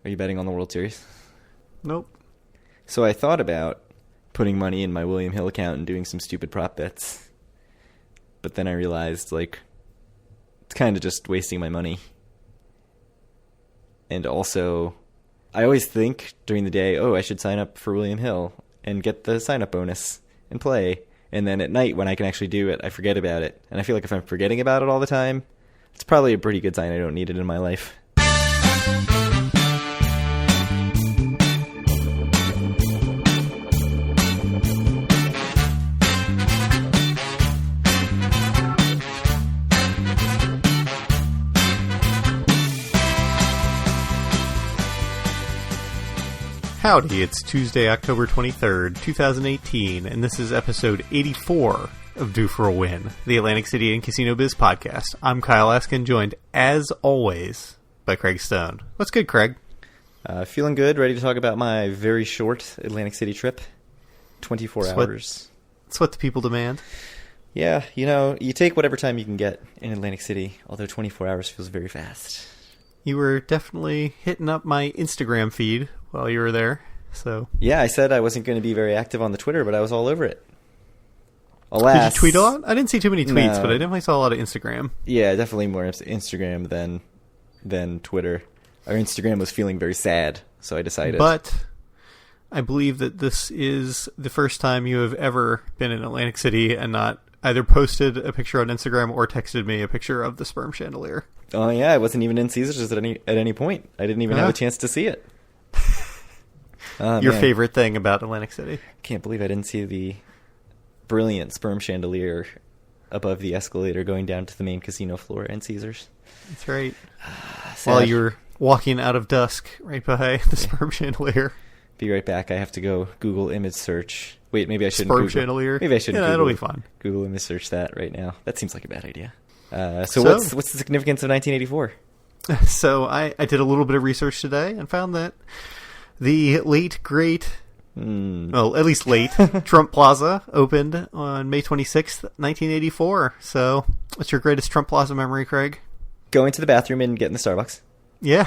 Are you betting on the World Series? Nope. So I thought about putting money in my William Hill account and doing some stupid prop bets. But then I realized, like, it's kind of just wasting my money. And also, I always think during the day, I should sign up for William Hill and get the sign-up bonus and play. And then at night, when I can actually do it, I forget about it. And I feel like if I'm forgetting about it all the time, it's probably a pretty good sign I don't need it in my life. Howdy, it's Tuesday, October 23rd, 2018, and this is episode 84 of Due for a Win, the Atlantic City and Casino Biz podcast. I'm Kyle Askin, joined, as always, by Craig Stone. What's good, Craig? Feeling good, ready to talk about my very short Atlantic City trip. 24 hours. That's what the people demand. Yeah, you take whatever time you can get in Atlantic City, although 24 hours feels very fast. You were definitely hitting up my Instagram feed while you were there, so... Yeah, I said I wasn't going to be very active on the Twitter, but I was all over it. Alas... Did you tweet a lot? I didn't see too many tweets, but I definitely saw a lot of Instagram. Yeah, definitely more Instagram than Twitter. Our Instagram was feeling very sad, so I decided... But I believe that this is the first time you have ever been in Atlantic City and not either posted a picture on Instagram or texted me a picture of the sperm chandelier. Oh yeah, I wasn't even in Caesars at any point. I didn't even have a chance to see it. Your favorite thing about Atlantic City? Can't believe I didn't see the brilliant sperm chandelier above the escalator going down to the main casino floor in Caesars. That's right. While you're walking out of dusk right by the sperm chandelier. Be right back. I have to go Google image search. Wait, maybe I shouldn't. Sperm chandelier? Maybe I shouldn't. Yeah, that'll be fun. Google image search that right now. That seems like a bad idea. So what's the significance of 1984? So I did a little bit of research today and found that the late, great, well, at least late, Trump Plaza opened on May 26th, 1984. So what's your greatest Trump Plaza memory, Craig? Going to the bathroom and getting the Starbucks. Yeah,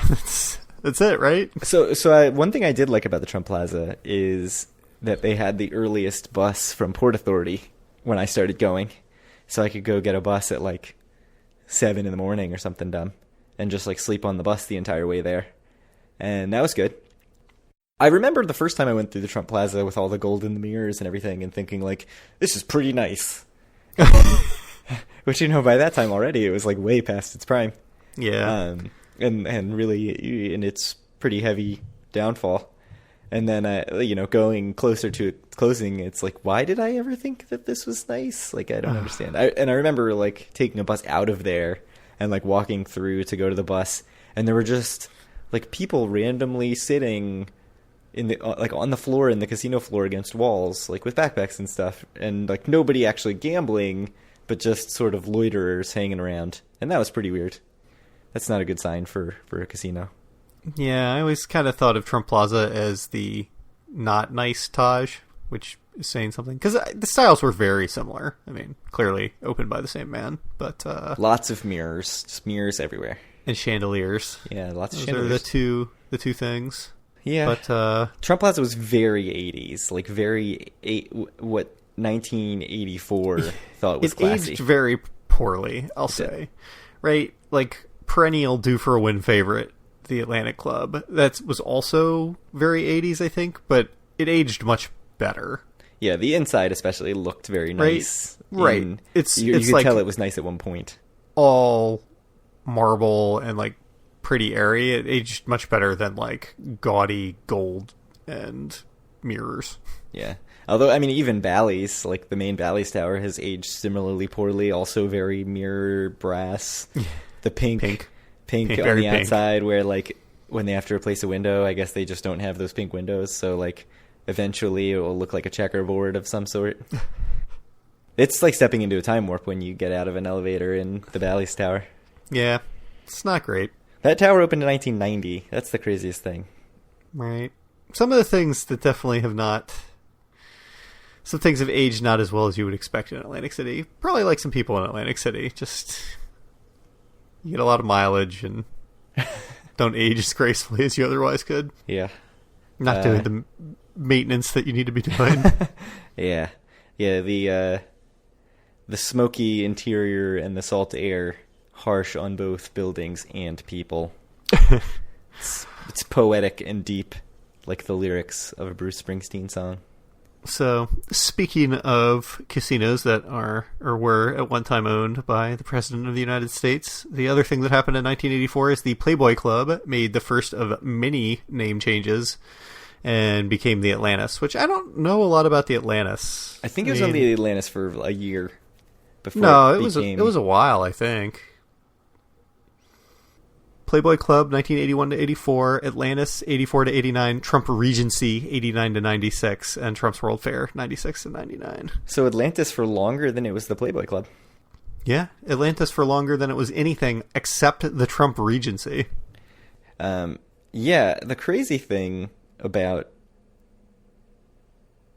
that's it, right? So one thing I did like about the Trump Plaza is that they had the earliest bus from Port Authority when I started going. So I could go get a bus at like 7 in the morning or something dumb and just like sleep on the bus the entire way there. And that was good. I remember the first time I went through the Trump Plaza with all the gold in the mirrors and everything and thinking like, this is pretty nice. Which, by that time already, it was like way past its prime. Yeah. And really in its pretty heavy downfall. And then, going closer to it closing, it's like, why did I ever think that this was nice? Like, I don't understand. I remember, like, taking a bus out of there and, like, walking through to go to the bus. And there were just, like, people randomly sitting in the on the floor, in the casino floor against walls, like, with backpacks and stuff. And, like, nobody actually gambling, but just sort of loiterers hanging around. And that was pretty weird. That's not a good sign for a casino. Yeah, I always kind of thought of Trump Plaza as the not nice Taj, which is saying something. Because the styles were very similar. I mean, clearly opened by the same man, but... lots of mirrors. Just mirrors everywhere. And chandeliers. Yeah, lots of Those chandeliers. are the two things. Yeah. But Trump Plaza was very 80s. Like, very... what 1984 thought was classy. It aged very poorly, I'll say. Right? Like, perennial due for a win favorite. The Atlantic Club. That was also very 80s, I think, but it aged much better. Yeah, the inside especially looked very nice. Right. You could like tell it was nice at one point. All marble and like pretty airy. It aged much better than like gaudy gold and mirrors. Yeah. Although, I mean, even Bally's, like the main Bally's Tower, has aged similarly poorly. Also very mirror brass. The pink on the outside, where like when they have to replace a window, I guess they just don't have those pink windows, so like eventually it will look like a checkerboard of some sort. It's like stepping into a time warp when you get out of an elevator in the Bally's Tower. Yeah, it's not great. That tower opened in 1990. That's the craziest thing. Right. Some of the things that definitely have not... Some things have aged not as well as you would expect in Atlantic City. Probably like some people in Atlantic City. Just... You get a lot of mileage and don't age as gracefully as you otherwise could. Yeah. Not doing the maintenance that you need to be doing. Yeah. Yeah, the smoky interior and the salt air, harsh on both buildings and people. It's poetic and deep, like the lyrics of a Bruce Springsteen song. So, speaking of casinos that are or were at one time owned by the President of the United States, the other thing that happened in 1984 is the Playboy Club made the first of many name changes and became the Atlantis, which I don't know a lot about the Atlantis. I think it was on the Atlantis for a year before. No, it was a while, I think. Playboy Club 1981 to 84, Atlantis 84 to 89, Trump Regency 89 to 96, and Trump's World Fair 96 to 99. So Atlantis for longer than it was the Playboy Club. Yeah, Atlantis for longer than it was anything except the Trump Regency. Yeah, the crazy thing about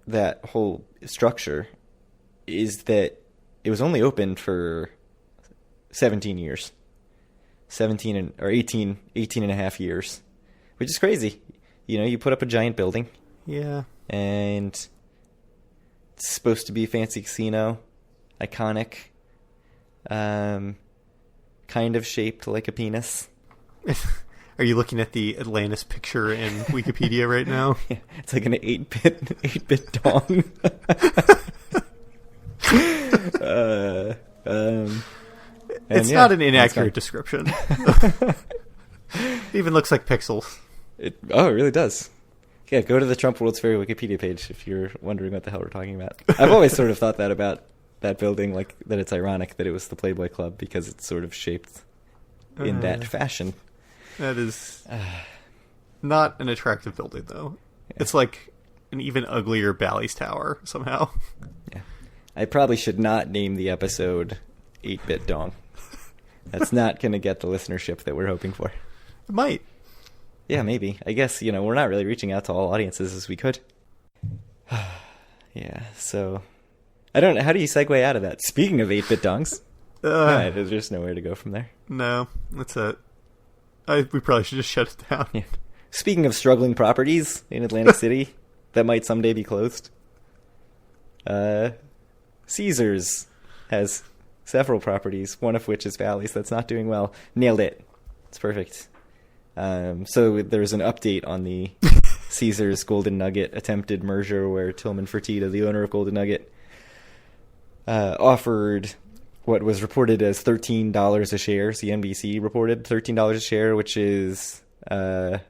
that whole structure is that it was only open for 17 years. 18 and a half years, which is crazy. You know, you put up a giant building. Yeah. And it's supposed to be a fancy casino, iconic, kind of shaped like a penis. Are you looking at the Atlantis picture in Wikipedia right now? Yeah, it's like an 8-bit dong. It's not an inaccurate description. It even looks like pixels. It really does. Yeah, go to the Trump World's Fair Wikipedia page if you're wondering what the hell we're talking about. I've always sort of thought that about that building, like that it's ironic that it was the Playboy Club because it's sort of shaped in that fashion. That is not an attractive building, though. Yeah. It's like an even uglier Bally's Tower, somehow. Yeah. I probably should not name the episode 8-bit dong. That's not going to get the listenership that we're hoping for. It might. Yeah, maybe. I guess, we're not really reaching out to all audiences as we could. Yeah, so... I don't know. How do you segue out of that? Speaking of 8-bit dongs, there's just nowhere to go from there. No, that's it. We probably should just shut it down. Yeah. Speaking of struggling properties in Atlantic City that might someday be closed, Caesars has several properties, one of which is Bally's that's not doing well. Nailed it. It's perfect. So there's an update on the Caesars Golden Nugget attempted merger where Tillman Fertitta, the owner of Golden Nugget, offered what was reported as $13 a share. CNBC reported $13 a share, which is more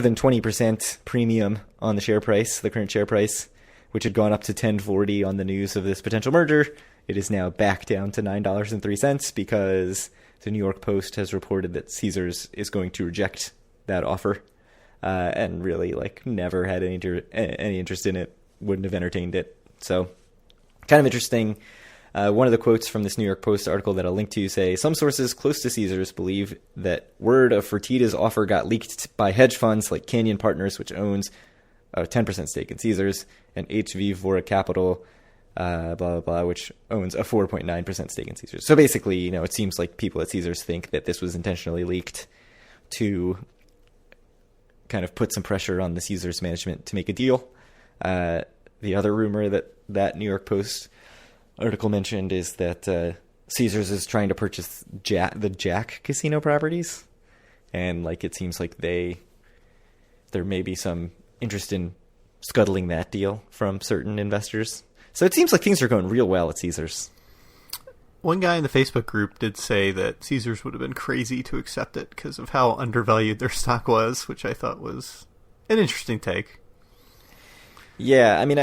than 20% premium on the share price, the current share price, which had gone up to $10.40 on the news of this potential merger. It is now back down to $9.03 because the New York Post has reported that Caesars is going to reject that offer and really never had any interest in it, wouldn't have entertained it. So kind of interesting. One of the quotes from this New York Post article that I'll link to say, some sources close to Caesars believe that word of Fertitta's offer got leaked by hedge funds like Canyon Partners, which owns a 10% stake in Caesars, and HV Vora Capital, blah, blah, blah, which owns a 4.9% stake in Caesars. So basically, it seems like people at Caesars think that this was intentionally leaked to kind of put some pressure on the Caesars management to make a deal. The other rumor that New York Post article mentioned is that Caesars is trying to purchase the Jack casino properties. And it seems like there may be some interest in scuttling that deal from certain investors. So it seems like things are going real well at Caesars. One guy in the Facebook group did say that Caesars would have been crazy to accept it because of how undervalued their stock was, which I thought was an interesting take. Yeah, I mean,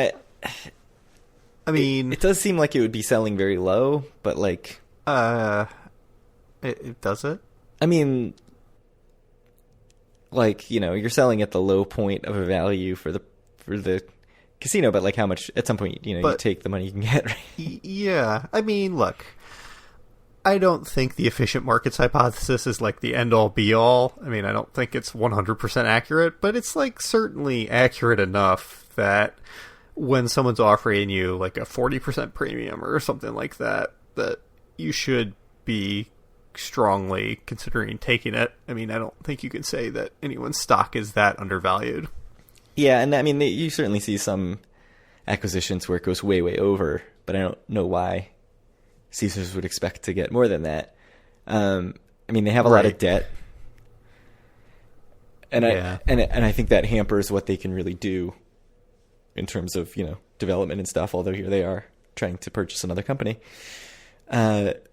it does seem like it would be selling very low, but it does it? I mean, you're selling at the low point of a value for the casino, but how much at some point, you take the money you can get, right? Yeah. I mean, look, I don't think the efficient markets hypothesis is the end all be all. I mean, I don't think it's 100% accurate, but it's certainly accurate enough that when someone's offering you a 40% premium or something like that, that you should be strongly considering taking it. I mean, I don't think you can say that anyone's stock is that undervalued. Yeah, and I mean, you certainly see some acquisitions where it goes way, way over, but I don't know why Caesars would expect to get more than that. I mean, they have a lot of debt, and I think that hampers what they can really do in terms of, you know, development and stuff. Although here they are trying to purchase another company, but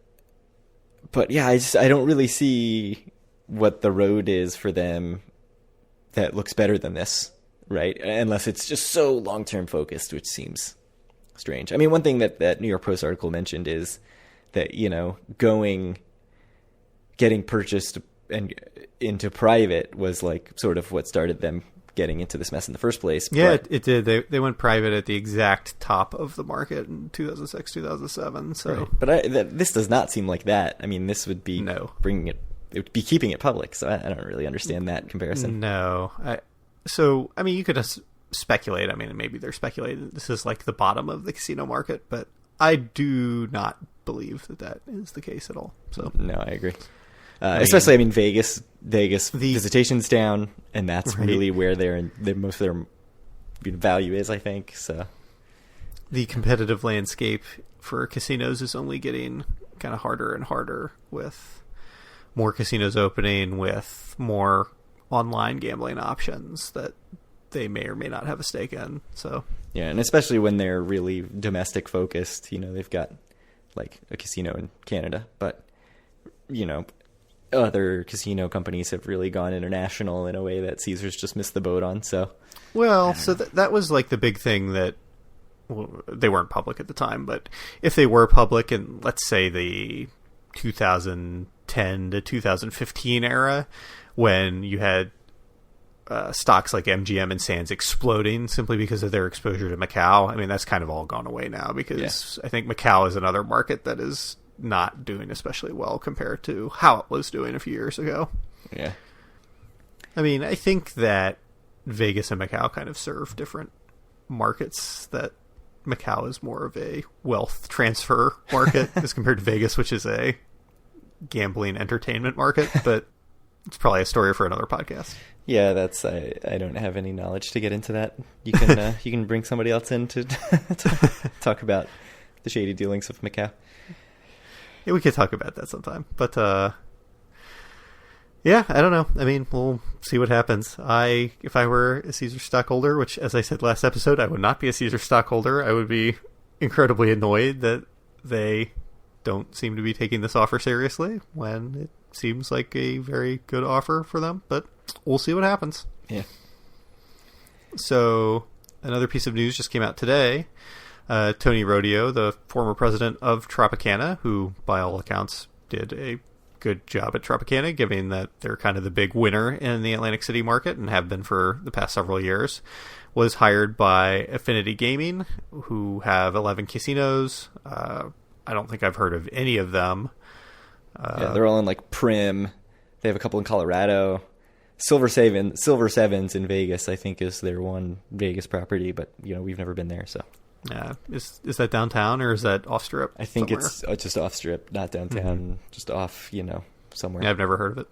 yeah, I don't really see what the road is for them that looks better than this, right? Unless it's just so long-term focused, which seems strange. I mean, one thing that New York Post article mentioned is that, you know, getting purchased and into private was like sort of what started them getting into this mess in the first place. Yeah, it did. They went private at the exact top of the market in 2006, 2007. So, right. But this does not seem like that. I mean, this would be bringing it. It would be keeping it public. So I don't really understand that comparison. No. So I mean, you could just speculate. I mean, maybe they're speculating this is like the bottom of the casino market, but I do not believe that is the case at all. So no, I agree. Especially, I mean, Vegas visitation's down, and that's really where most of their value is, I think. So the competitive landscape for casinos is only getting kind of harder and harder with more casinos opening, with more online gambling options that they may or may not have a stake in. So yeah, and especially when they're really domestic focused, you know, they've got like a casino in Canada, but you know, other casino companies have really gone international in a way that Caesars just missed the boat on. So, well, so that was like the big thing that they weren't public at the time, but if they were public in, let's say, the 2010 to 2015 era, when you had stocks like MGM and Sands exploding simply because of their exposure to Macau, I mean, that's kind of all gone away now because I think Macau is another market that is not doing especially well compared to how it was doing a few years ago. Yeah. I mean, I think that Vegas and Macau kind of serve different markets, that Macau is more of a wealth transfer market as compared to Vegas, which is a gambling entertainment market, but it's probably a story for another podcast. Yeah, I don't have any knowledge to get into that. You can you can bring somebody else in to talk about the shady dealings of Macau. Yeah, we could talk about that sometime. But, yeah, I don't know. I mean, we'll see what happens. If I were a Caesar stockholder, which, as I said last episode, I would not be a Caesar stockholder, I would be incredibly annoyed that they don't seem to be taking this offer seriously when it seems like a very good offer for them. But we'll see what happens. Yeah. So, another piece of news just came out today. Tony Rodio, the former president of Tropicana, who by all accounts did a good job at Tropicana, given that they're kind of the big winner in the Atlantic City market and have been for the past several years, was hired by Affinity Gaming, who have 11 casinos. I don't think I've heard of any of them. Yeah, they're all in like Prim. They have a couple in Colorado. Silver Sevens in Vegas, I think, is their one Vegas property, but you know, we've never been there, so. Yeah, is that downtown or is that off strip? I think it's just off strip, not downtown, just off, you know, somewhere. Yeah, I've never heard of it.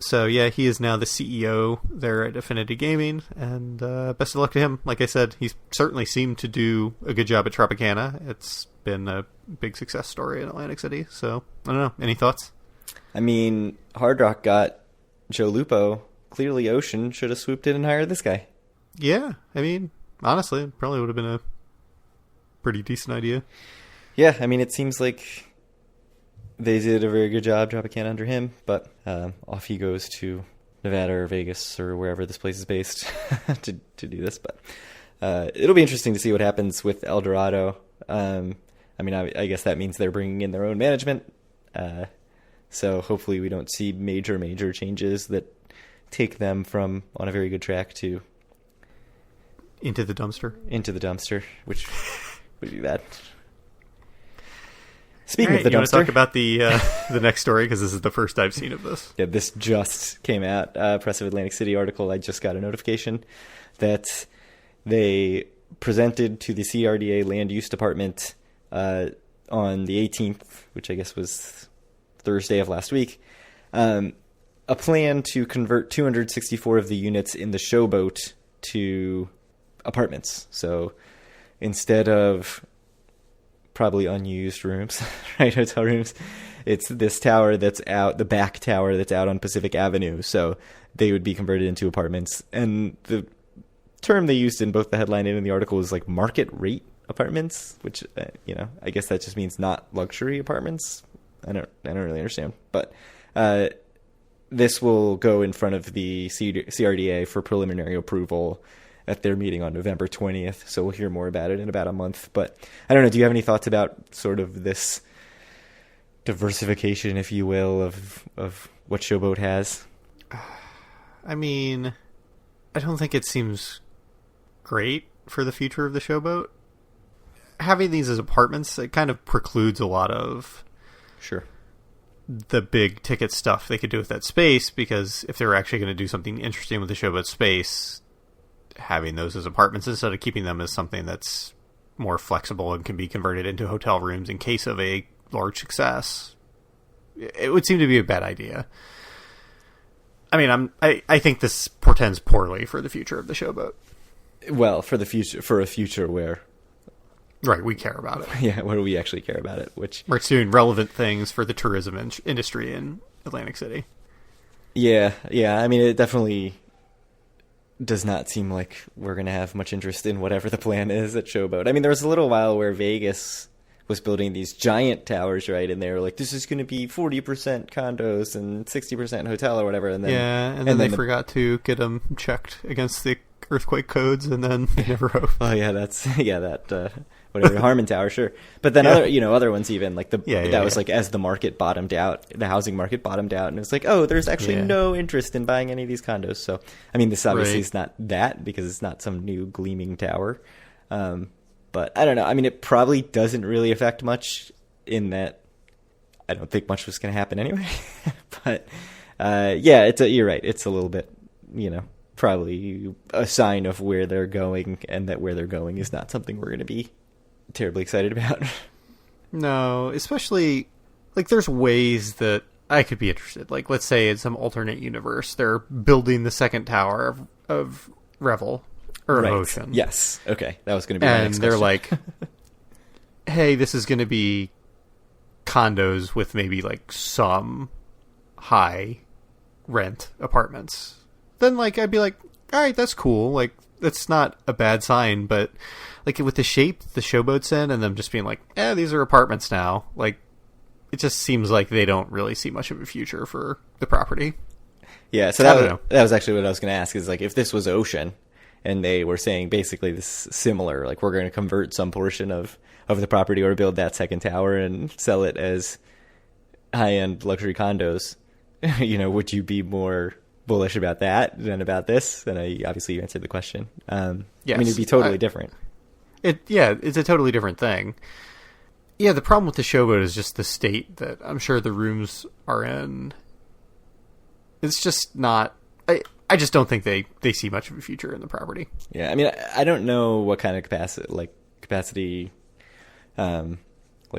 So yeah, he is now the CEO there at Affinity Gaming, and best of luck to him. Like I said, he's certainly seemed to do a good job at Tropicana. It's been a big success story in Atlantic City. So I don't know. Any thoughts? I mean, Hard Rock got Joe Lupo. Clearly, Ocean should have swooped in and hired this guy. Yeah, I mean, honestly, it probably would have been a pretty decent idea. Yeah, I mean, it seems like they did a very good job Tropicana under him, but off he goes to Nevada or Vegas or wherever this place is based to do this. But it'll be interesting to see what happens with El Dorado. I mean, I guess that means they're bringing in their own management. So hopefully we don't see major changes that take them from on a very good track to into the dumpster, which would be bad. Speaking of the dumpster, you want to talk about the next story, because this is the first I've seen of this. Yeah, this just came out. Press of Atlantic City article. I just got a notification that they presented to the CRDA Land Use Department on the 18th, which I guess was Thursday of last week, a plan to convert 264 of the units in the Showboat to apartments. So instead of probably unused rooms, right, hotel rooms, it's this tower that's out, the back tower that's out on Pacific Avenue. So they would be converted into apartments. And the term they used in both the headline and in the article is like market rate apartments, which, I guess that just means not luxury apartments. I don't really understand. But this will go in front of the CRDA for preliminary approval at their meeting on November 20th. So we'll hear more about it in about a month. But I don't know. Do you have any thoughts about sort of this diversification, if you will, of what Showboat has? I mean, I don't think it seems great for the future of the Showboat. Having these as apartments, it kind of precludes a lot of the big ticket stuff they could do with that space, because if they were actually going to do something interesting with the Showboat space, having those as apartments instead of keeping them as something that's more flexible and can be converted into hotel rooms in case of a large success, it would seem to be a bad idea. I mean, I think this portends poorly for the future of the Showboat. Well, for a future where, right, we care about it. Yeah, where do we actually care about it? Which we're doing relevant things for the tourism industry in Atlantic City. Yeah. I mean, it definitely does not seem like we're going to have much interest in whatever the plan is at Showboat. I mean, there was a little while where Vegas was building these giant towers, right? And they were like, this is going to be 40% condos and 60% hotel or whatever. And then, and then they forgot to get them checked against the earthquake codes, and then they never opened. Oh yeah, whatever, Harmon Tower, sure. But then other ones, even like was like as the market bottomed out, the housing market bottomed out, and it's like, oh, there's actually no interest in buying any of these condos. So I mean, this obviously is not that, because it's not some new gleaming tower. But I don't know. I mean, it probably doesn't really affect much, in that I don't think much was going to happen anyway. But you're right. It's a little bit, probably a sign of where they're going, and that where they're going is not something we're going to be terribly excited about. No, especially, like, there's ways that I could be interested. Like, let's say in some alternate universe, they're building the second tower of Revel, or right. Ocean. Yes. Okay. That was going to be my next they're question. like, hey, this is going to be condos with maybe, like, some high rent apartments. Then, like, I'd be like, all right, that's cool. Like, that's not a bad sign. But, like, with the shape the Showboat's in, and them just being like, these are apartments now. Like, it just seems like they don't really see much of a future for the property. Yeah, so that was actually what I was going to ask, is like, if this was Ocean, and they were saying basically this similar, like, we're going to convert some portion of the property or build that second tower and sell it as high-end luxury condos, would you be more bullish about that than about this? And obviously you answered the question. Yes. I mean, it'd be totally different. It's a totally different thing. Yeah, the problem with the Showboat is just the state that I'm sure the rooms are in. It's just not... I just don't think they see much of a future in the property. Yeah, I mean, I don't know what kind of capacity, like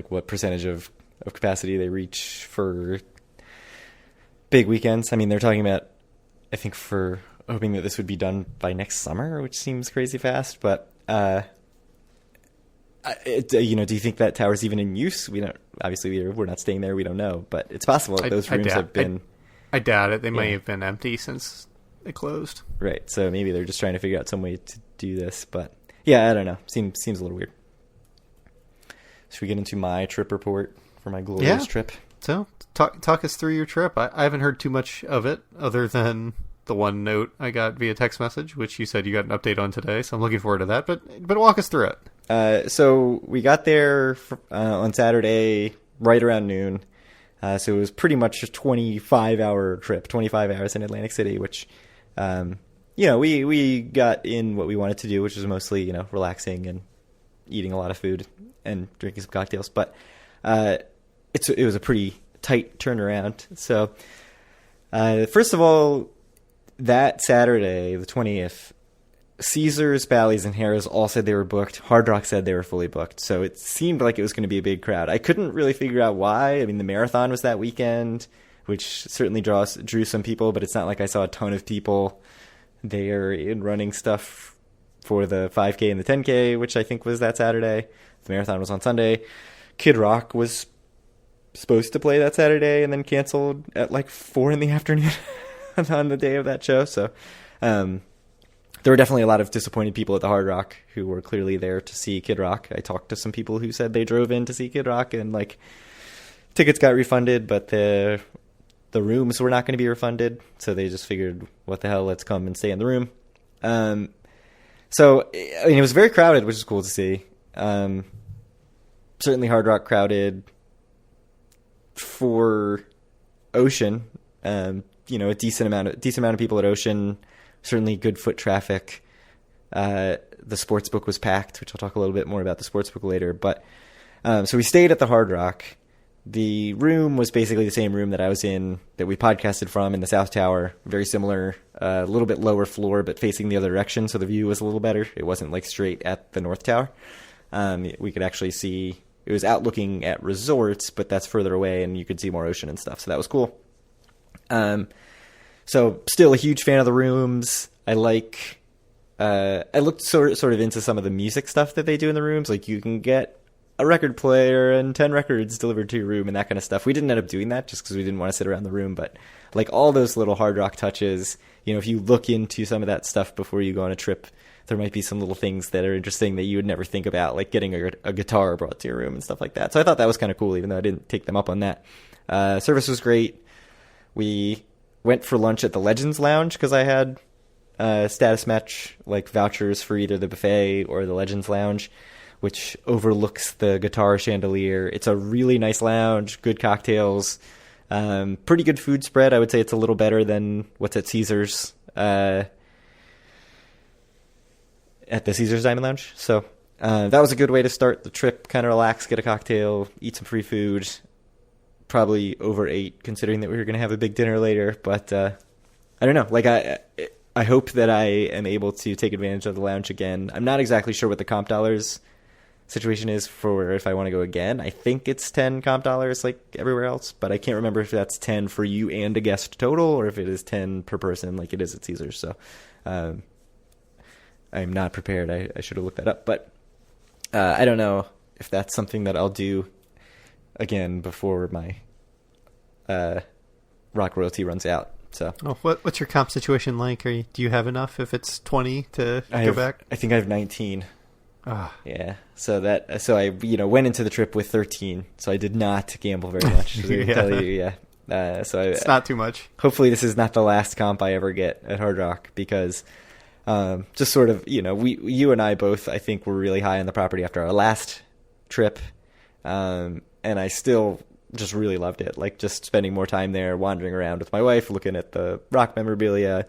what percentage of capacity they reach for big weekends. I mean, they're talking about, I think, for hoping that this would be done by next summer, which seems crazy fast. But do you think that tower's even in use? We don't. Obviously, we're not staying there. We don't know, but it's possible that those rooms have been. I doubt it. They may have been empty since it closed. Right. So maybe they're just trying to figure out some way to do this. But yeah, I don't know. Seems a little weird. Should we get into my trip report for my glorious trip? So talk us through your trip. I haven't heard too much of it, other than the one note I got via text message, which you said you got an update on today. So I'm looking forward to that. But walk us through it. So we got there on Saturday right around noon. So it was pretty much a 25-hour trip, 25 hours in Atlantic City, which, we got in what we wanted to do, which was mostly, relaxing and eating a lot of food and drinking some cocktails. But it was a pretty tight turnaround. So first of all, that Saturday, the 20th, Caesars, Bally's, and Harrah's all said they were booked. Hard Rock said they were fully booked. So it seemed like it was going to be a big crowd. I couldn't really figure out why. I mean, the marathon was that weekend, which certainly drew some people, but it's not like I saw a ton of people there in running stuff for the 5K and the 10K, which I think was that Saturday. The marathon was on Sunday. Kid Rock was supposed to play that Saturday and then canceled at like 4 in the afternoon on the day of that show. So there were definitely a lot of disappointed people at the Hard Rock who were clearly there to see Kid Rock. I talked to some people who said they drove in to see Kid Rock and like tickets got refunded, but the rooms were not going to be refunded. So they just figured, what the hell, let's come and stay in the room. So I mean, it was very crowded, which is cool to see. Certainly Hard Rock crowded for Ocean. A decent amount of people at Ocean. Certainly good foot traffic. The sportsbook was packed, which I'll talk a little bit more about the sportsbook later. But so we stayed at the Hard Rock. The room was basically the same room that I was in, that we podcasted from in the South Tower. Very similar, a little bit lower floor, but facing the other direction, so the view was a little better. It wasn't like straight at the North Tower. We could actually see, it was out looking at resorts, but that's further away, and you could see more ocean and stuff, so that was cool. So still a huge fan of the rooms. I looked sort of into some of the music stuff that they do in the rooms. Like you can get a record player and 10 records delivered to your room and that kind of stuff. We didn't end up doing that just because we didn't want to sit around the room. But like all those little Hard Rock touches, if you look into some of that stuff before you go on a trip, there might be some little things that are interesting that you would never think about, like getting a guitar brought to your room and stuff like that. So I thought that was kind of cool, even though I didn't take them up on that. Service was great. We went for lunch at the Legends Lounge because I had status match like vouchers for either the buffet or the Legends Lounge, which overlooks the guitar chandelier. It's a really nice lounge, good cocktails, pretty good food spread. I would say it's a little better than what's at Caesars, at the Caesars Diamond Lounge. So that was a good way to start the trip, kind of relax, get a cocktail, eat some free food. Probably overate considering that we were going to have a big dinner later, but I don't know. Like I hope that I am able to take advantage of the lounge again. I'm not exactly sure what the comp dollars situation is for if I want to go again. I think it's 10 comp dollars like everywhere else, but I can't remember if that's 10 for you and a guest total or if it is 10 per person like it is at Caesars. So I'm not prepared. I should have looked that up, but I don't know if that's something that I'll do again before my rock royalty runs out. So what's your comp situation like? Do you have enough if it's 20 to go back? I think I have 19. Yeah. So I went into the trip with 13. So I did not gamble very much. Yeah. Tell you, yeah. So it's not too much. Hopefully this is not the last comp I ever get at Hard Rock because just sort of, you and I both, I think, were really high on the property after our last trip. And I still just really loved it. Like just spending more time there, wandering around with my wife, looking at the rock memorabilia,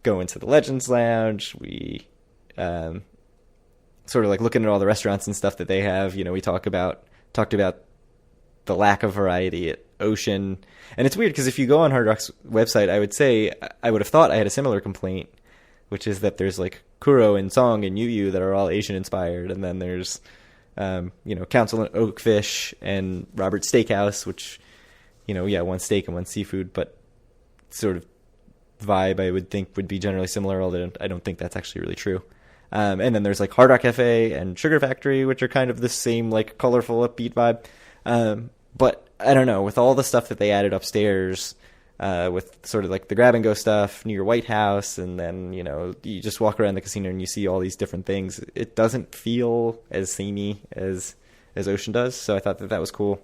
going to the Legends Lounge. We sort of like looking at all the restaurants and stuff that they have. We talked about the lack of variety at Ocean. And it's weird because if you go on Hard Rock's website, I would have thought I had a similar complaint, which is that there's like Kuro and Song and Yu Yu that are all Asian inspired. And then there's Council and Oakfish and Robert's Steakhouse, which, one steak and one seafood, but sort of vibe I would think would be generally similar, although I don't think that's actually really true. And then there's like Hard Rock Cafe and Sugar Factory, which are kind of the same like colorful upbeat vibe. But I don't know, with all the stuff that they added upstairs, with sort of like the grab and go stuff near White House, and then you just walk around the casino and you see all these different things. It doesn't feel as samey as Ocean does, so I thought that was cool.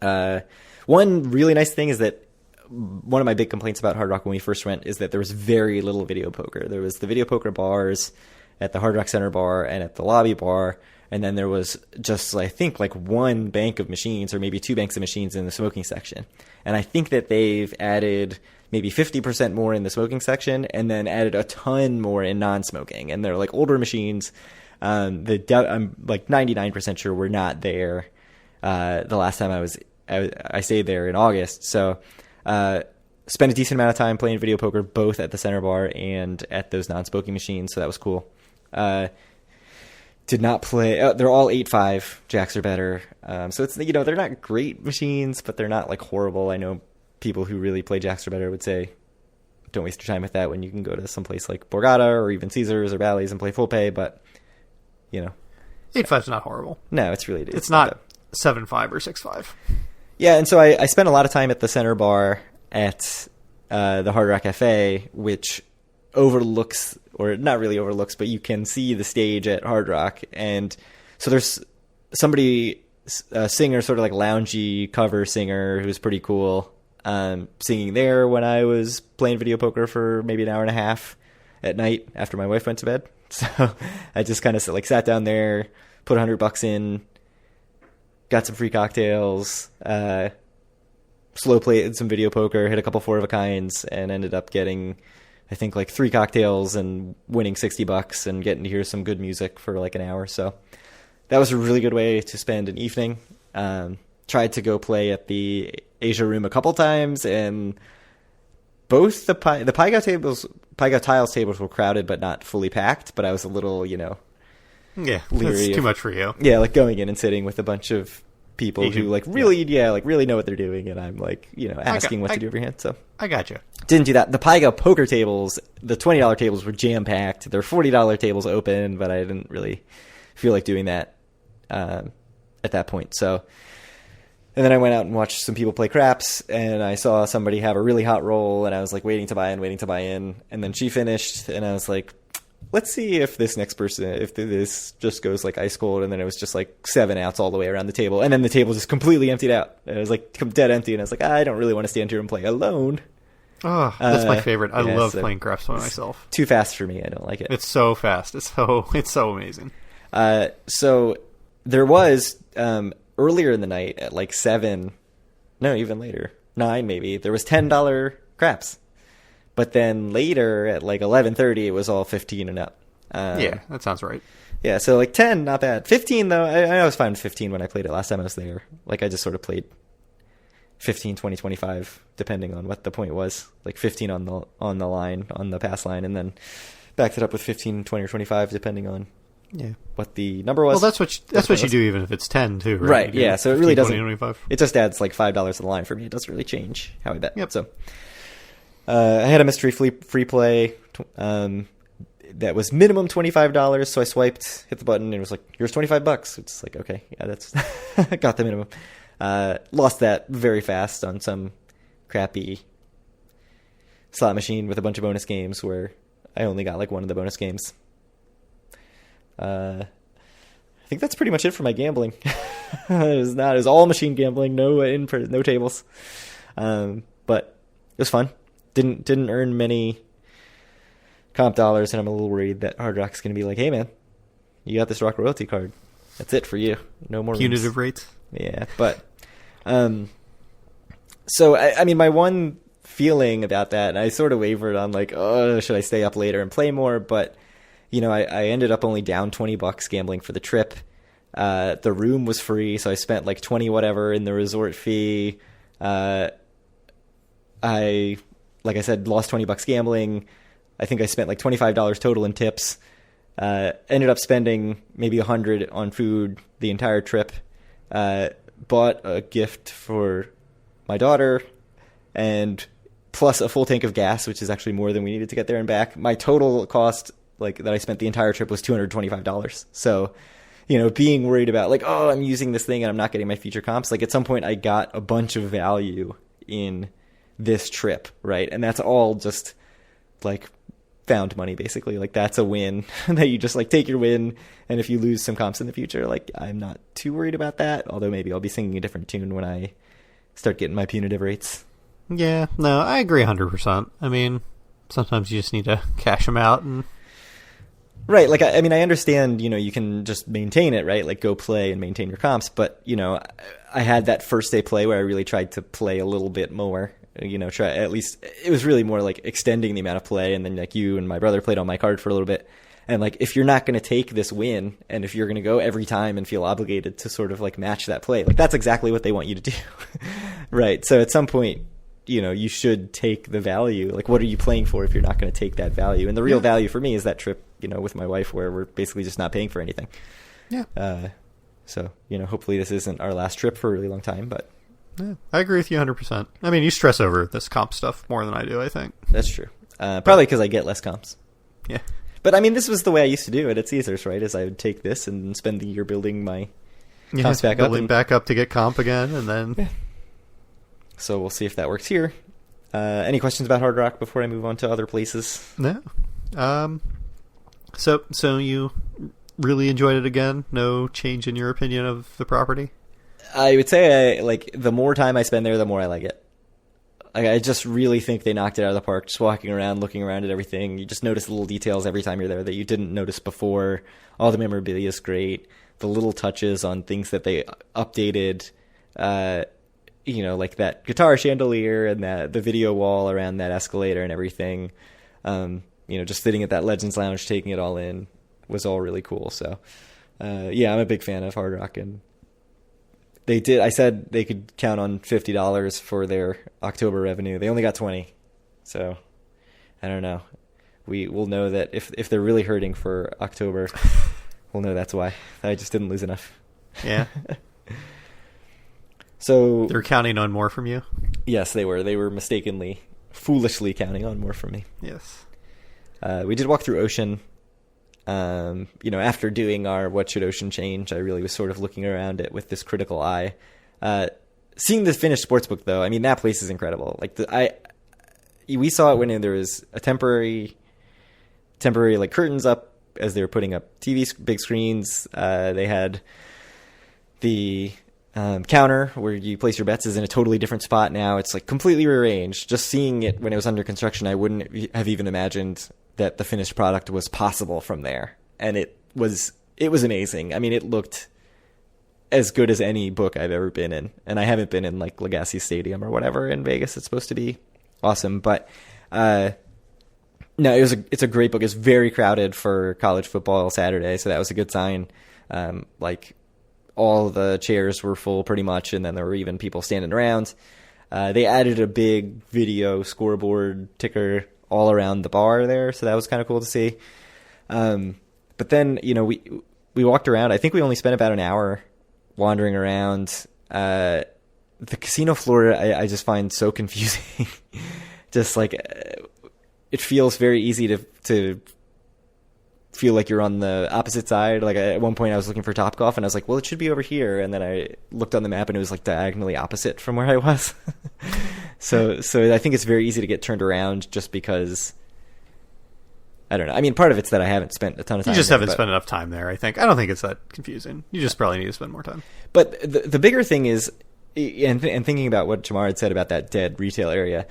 One really nice thing is that one of my big complaints about Hard Rock when we first went is that there was very little video poker. There was the video poker bars at the Hard Rock Center bar and at the lobby bar, and then there was just, I think, like one bank of machines or maybe two banks of machines in the smoking section. And I think that they've added maybe 50% more in the smoking section and then added a ton more in non-smoking. And they're like older machines. I'm like 99% sure we're not there the last time I stayed there in August. So spent a decent amount of time playing video poker, both at the center bar and at those non-smoking machines, so that was cool. Did not play. They're all 8-5. Jacks are better. So it's, they're not great machines, but they're not like horrible. I know people who really play jacks are better would say, don't waste your time with that when you can go to some place like Borgata or even Caesars or Bally's and play full pay. But 8-5's not horrible. No, it's really it's not 7-5 or 6-5. Yeah, and so I spent a lot of time at the center bar at the Hard Rock Cafe, which overlooks, or not really overlooks, but you can see the stage at Hard Rock. And so there's somebody, a singer, sort of like loungy cover singer, who's pretty cool, singing there when I was playing video poker for maybe an hour and a half at night after my wife went to bed. So I just kind of sat down there, put $100 in, got some free cocktails, slow played some video poker, hit a couple 4-of-a-kinds, and ended up getting, I think, like 3 cocktails and winning $60 and getting to hear some good music for like an hour. So that was a really good way to spend an evening. Tried to go play at the Asia Room a couple times, and both the Paigo Tiles tables were crowded but not fully packed, but I was a little, leery. That's too much for you. Yeah, like going in and sitting with a bunch of people who really know what they're doing, and I'm like, asking what to do over here. So I got you. Didn't do that. The Paigo poker tables, the $20 tables were jam packed. They're $40 tables open, but I didn't really feel like doing that at that point. So, and then I went out and watched some people play craps, and I saw somebody have a really hot roll, and I was like waiting to buy in, and then she finished, and I was like, let's see if this next person, if this just goes like ice cold. And then it was just like 7 outs all the way around the table. And then the table just completely emptied out. It was like dead empty. And I was like, I don't really want to stand here and play alone. Oh, that's my favorite. I love playing craps by myself. Too fast for me. I don't like it. It's so fast. It's so amazing. So there was, earlier in the night at like 7, no, even later, 9 maybe, there was $10 craps. But then later at like 11:30, it was all 15 and up. Yeah, that sounds right. Yeah, so like 10, not bad. 15 though, I was fine with 15 when I played it last time I was there. Like I just sort of played 15, 20, 25, depending on what the point was. Like 15 on the line, on the pass line, and then backed it up with 15, 20, or 25, depending on what the number was. Well, that's what you do even if it's 10 too, right? Right. Yeah. So 15, it really doesn't. 20, 25. It just adds like $5 to the line for me. It doesn't really change how I bet. Yep. So. I had a mystery free play that was minimum $25, so I swiped, hit the button, and it was like, here's $25. It's like, okay, yeah, that's got the minimum. Lost that very fast on some crappy slot machine with a bunch of bonus games where I only got like one of the bonus games. I think that's pretty much it for my gambling. It was all machine gambling, no tables, but it was fun. Didn't earn many comp dollars, and I'm a little worried that Hard Rock's going to be like, hey, man, you got this Rock Royalty card. That's it for you. No more punitive rates. Yeah, but so, I mean, my one feeling about that, and I sort of wavered on like, oh, should I stay up later and play more? But, I ended up only down $20 gambling for the trip. The room was free, so I spent like 20 whatever in the resort fee. Like I said, lost $20 gambling. I think I spent like $25 total in tips. Ended up spending maybe $100 on food the entire trip. Bought a gift for my daughter, and plus a full tank of gas, which is actually more than we needed to get there and back. My total cost, like that I spent the entire trip, was $225. So, being worried about like, oh, I'm using this thing and I'm not getting my future comps. Like at some point, I got a bunch of value in this trip, right? And that's all just like found money, basically. Like that's a win that you just like take your win, and if you lose some comps in the future, like I'm not too worried about that, although maybe I'll be singing a different tune when I start getting my punitive rates. Yeah, no, I agree 100%. I mean, sometimes you just need to cash them out. And right, like I mean, I understand, you can just maintain it, right? Like go play and maintain your comps, but I had that first day play where I really tried to play a little bit more. Try at least, it was really more like extending the amount of play, and then like you and my brother played on my card for a little bit. And like, if you're not going to take this win, and if you're going to go every time and feel obligated to sort of like match that play, like that's exactly what they want you to do. Right. So at some point, you should take the value. Like, what are you playing for if you're not going to take that value? And the real value for me is that trip, with my wife, where we're basically just not paying for anything. Yeah. So, hopefully this isn't our last trip for a really long time, but... Yeah, I agree with you 100%. I mean, you stress over this comp stuff more than I do, I think. That's true. Probably because I get less comps. Yeah. But, I mean, this was the way I used to do it at Caesars, right? Is I would take this and spend the year building my comps back up. Building back up to get comp again, and then... Yeah. So we'll see if that works here. Any questions about Hard Rock before I move on to other places? No. So you really enjoyed it again? No change in your opinion of the property? I would say the more time I spend there, the more I like it. I just really think they knocked it out of the park. Just walking around, looking around at everything, you just notice the little details every time you're there that you didn't notice before. All the memorabilia is great. The little touches on things that they updated, like that guitar chandelier and the video wall around that escalator and everything. Just sitting at that Legends Lounge, taking it all in, was all really cool. So, I'm a big fan of Hard Rock, and I said they could count on $50 for their October revenue. They only got 20. So, I don't know. We'll know that if they're really hurting for October, we'll know that's why. I just didn't lose enough. Yeah. So they're counting on more from you? Yes, they were. They were foolishly counting on more from me. Yes. We did walk through Ocean. After doing our What Should Ocean Change, I really was sort of looking around it with this critical eye. Seeing the finished sportsbook, though, I mean, that place is incredible. We saw it when there was a temporary curtains up as they were putting up big screens. They had the counter where you place your bets is in a totally different spot now. It's completely rearranged. Just seeing it when it was under construction, I wouldn't have even imagined that the finished product was possible from there. And it was amazing. I mean, it looked as good as any book I've ever been in. And I haven't been in Legacy Stadium or whatever in Vegas. It's supposed to be awesome. But no, it's a great book. It's very crowded for college football Saturday, so that was a good sign. All the chairs were full pretty much, and then there were even people standing around. They added a big video scoreboard ticker all around the bar there, so that was kind of cool to see. But then, we walked around. I think we only spent about an hour wandering around. The casino floor I just find so confusing. Just it feels very easy to feel like you're on the opposite side. At one point I was looking for Topgolf and I was like, well, it should be over here. And then I looked on the map and it was diagonally opposite from where I was. So I think it's very easy to get turned around just because, I don't know. I mean, part of it's that I haven't spent a ton of time. You just haven't spent enough time there, I think. I don't think it's that confusing. You just probably need to spend more time. But the bigger thing is, and thinking about what Jamar had said about that dead retail area,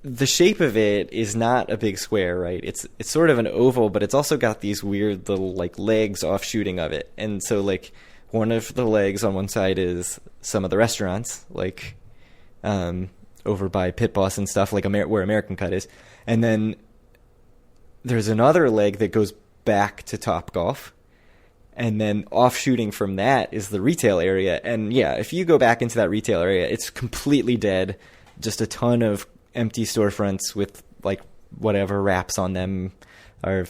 the shape of it is not a big square, right? It's sort of an oval, but it's also got these weird little legs offshooting of it. And so one of the legs on one side is some of the restaurants, over by Pit Boss and stuff, where American Cut is. And then there's another leg that goes back to Topgolf. And then offshooting from that is the retail area. And yeah, if you go back into that retail area, it's completely dead. Just a ton of empty storefronts with whatever wraps on them, or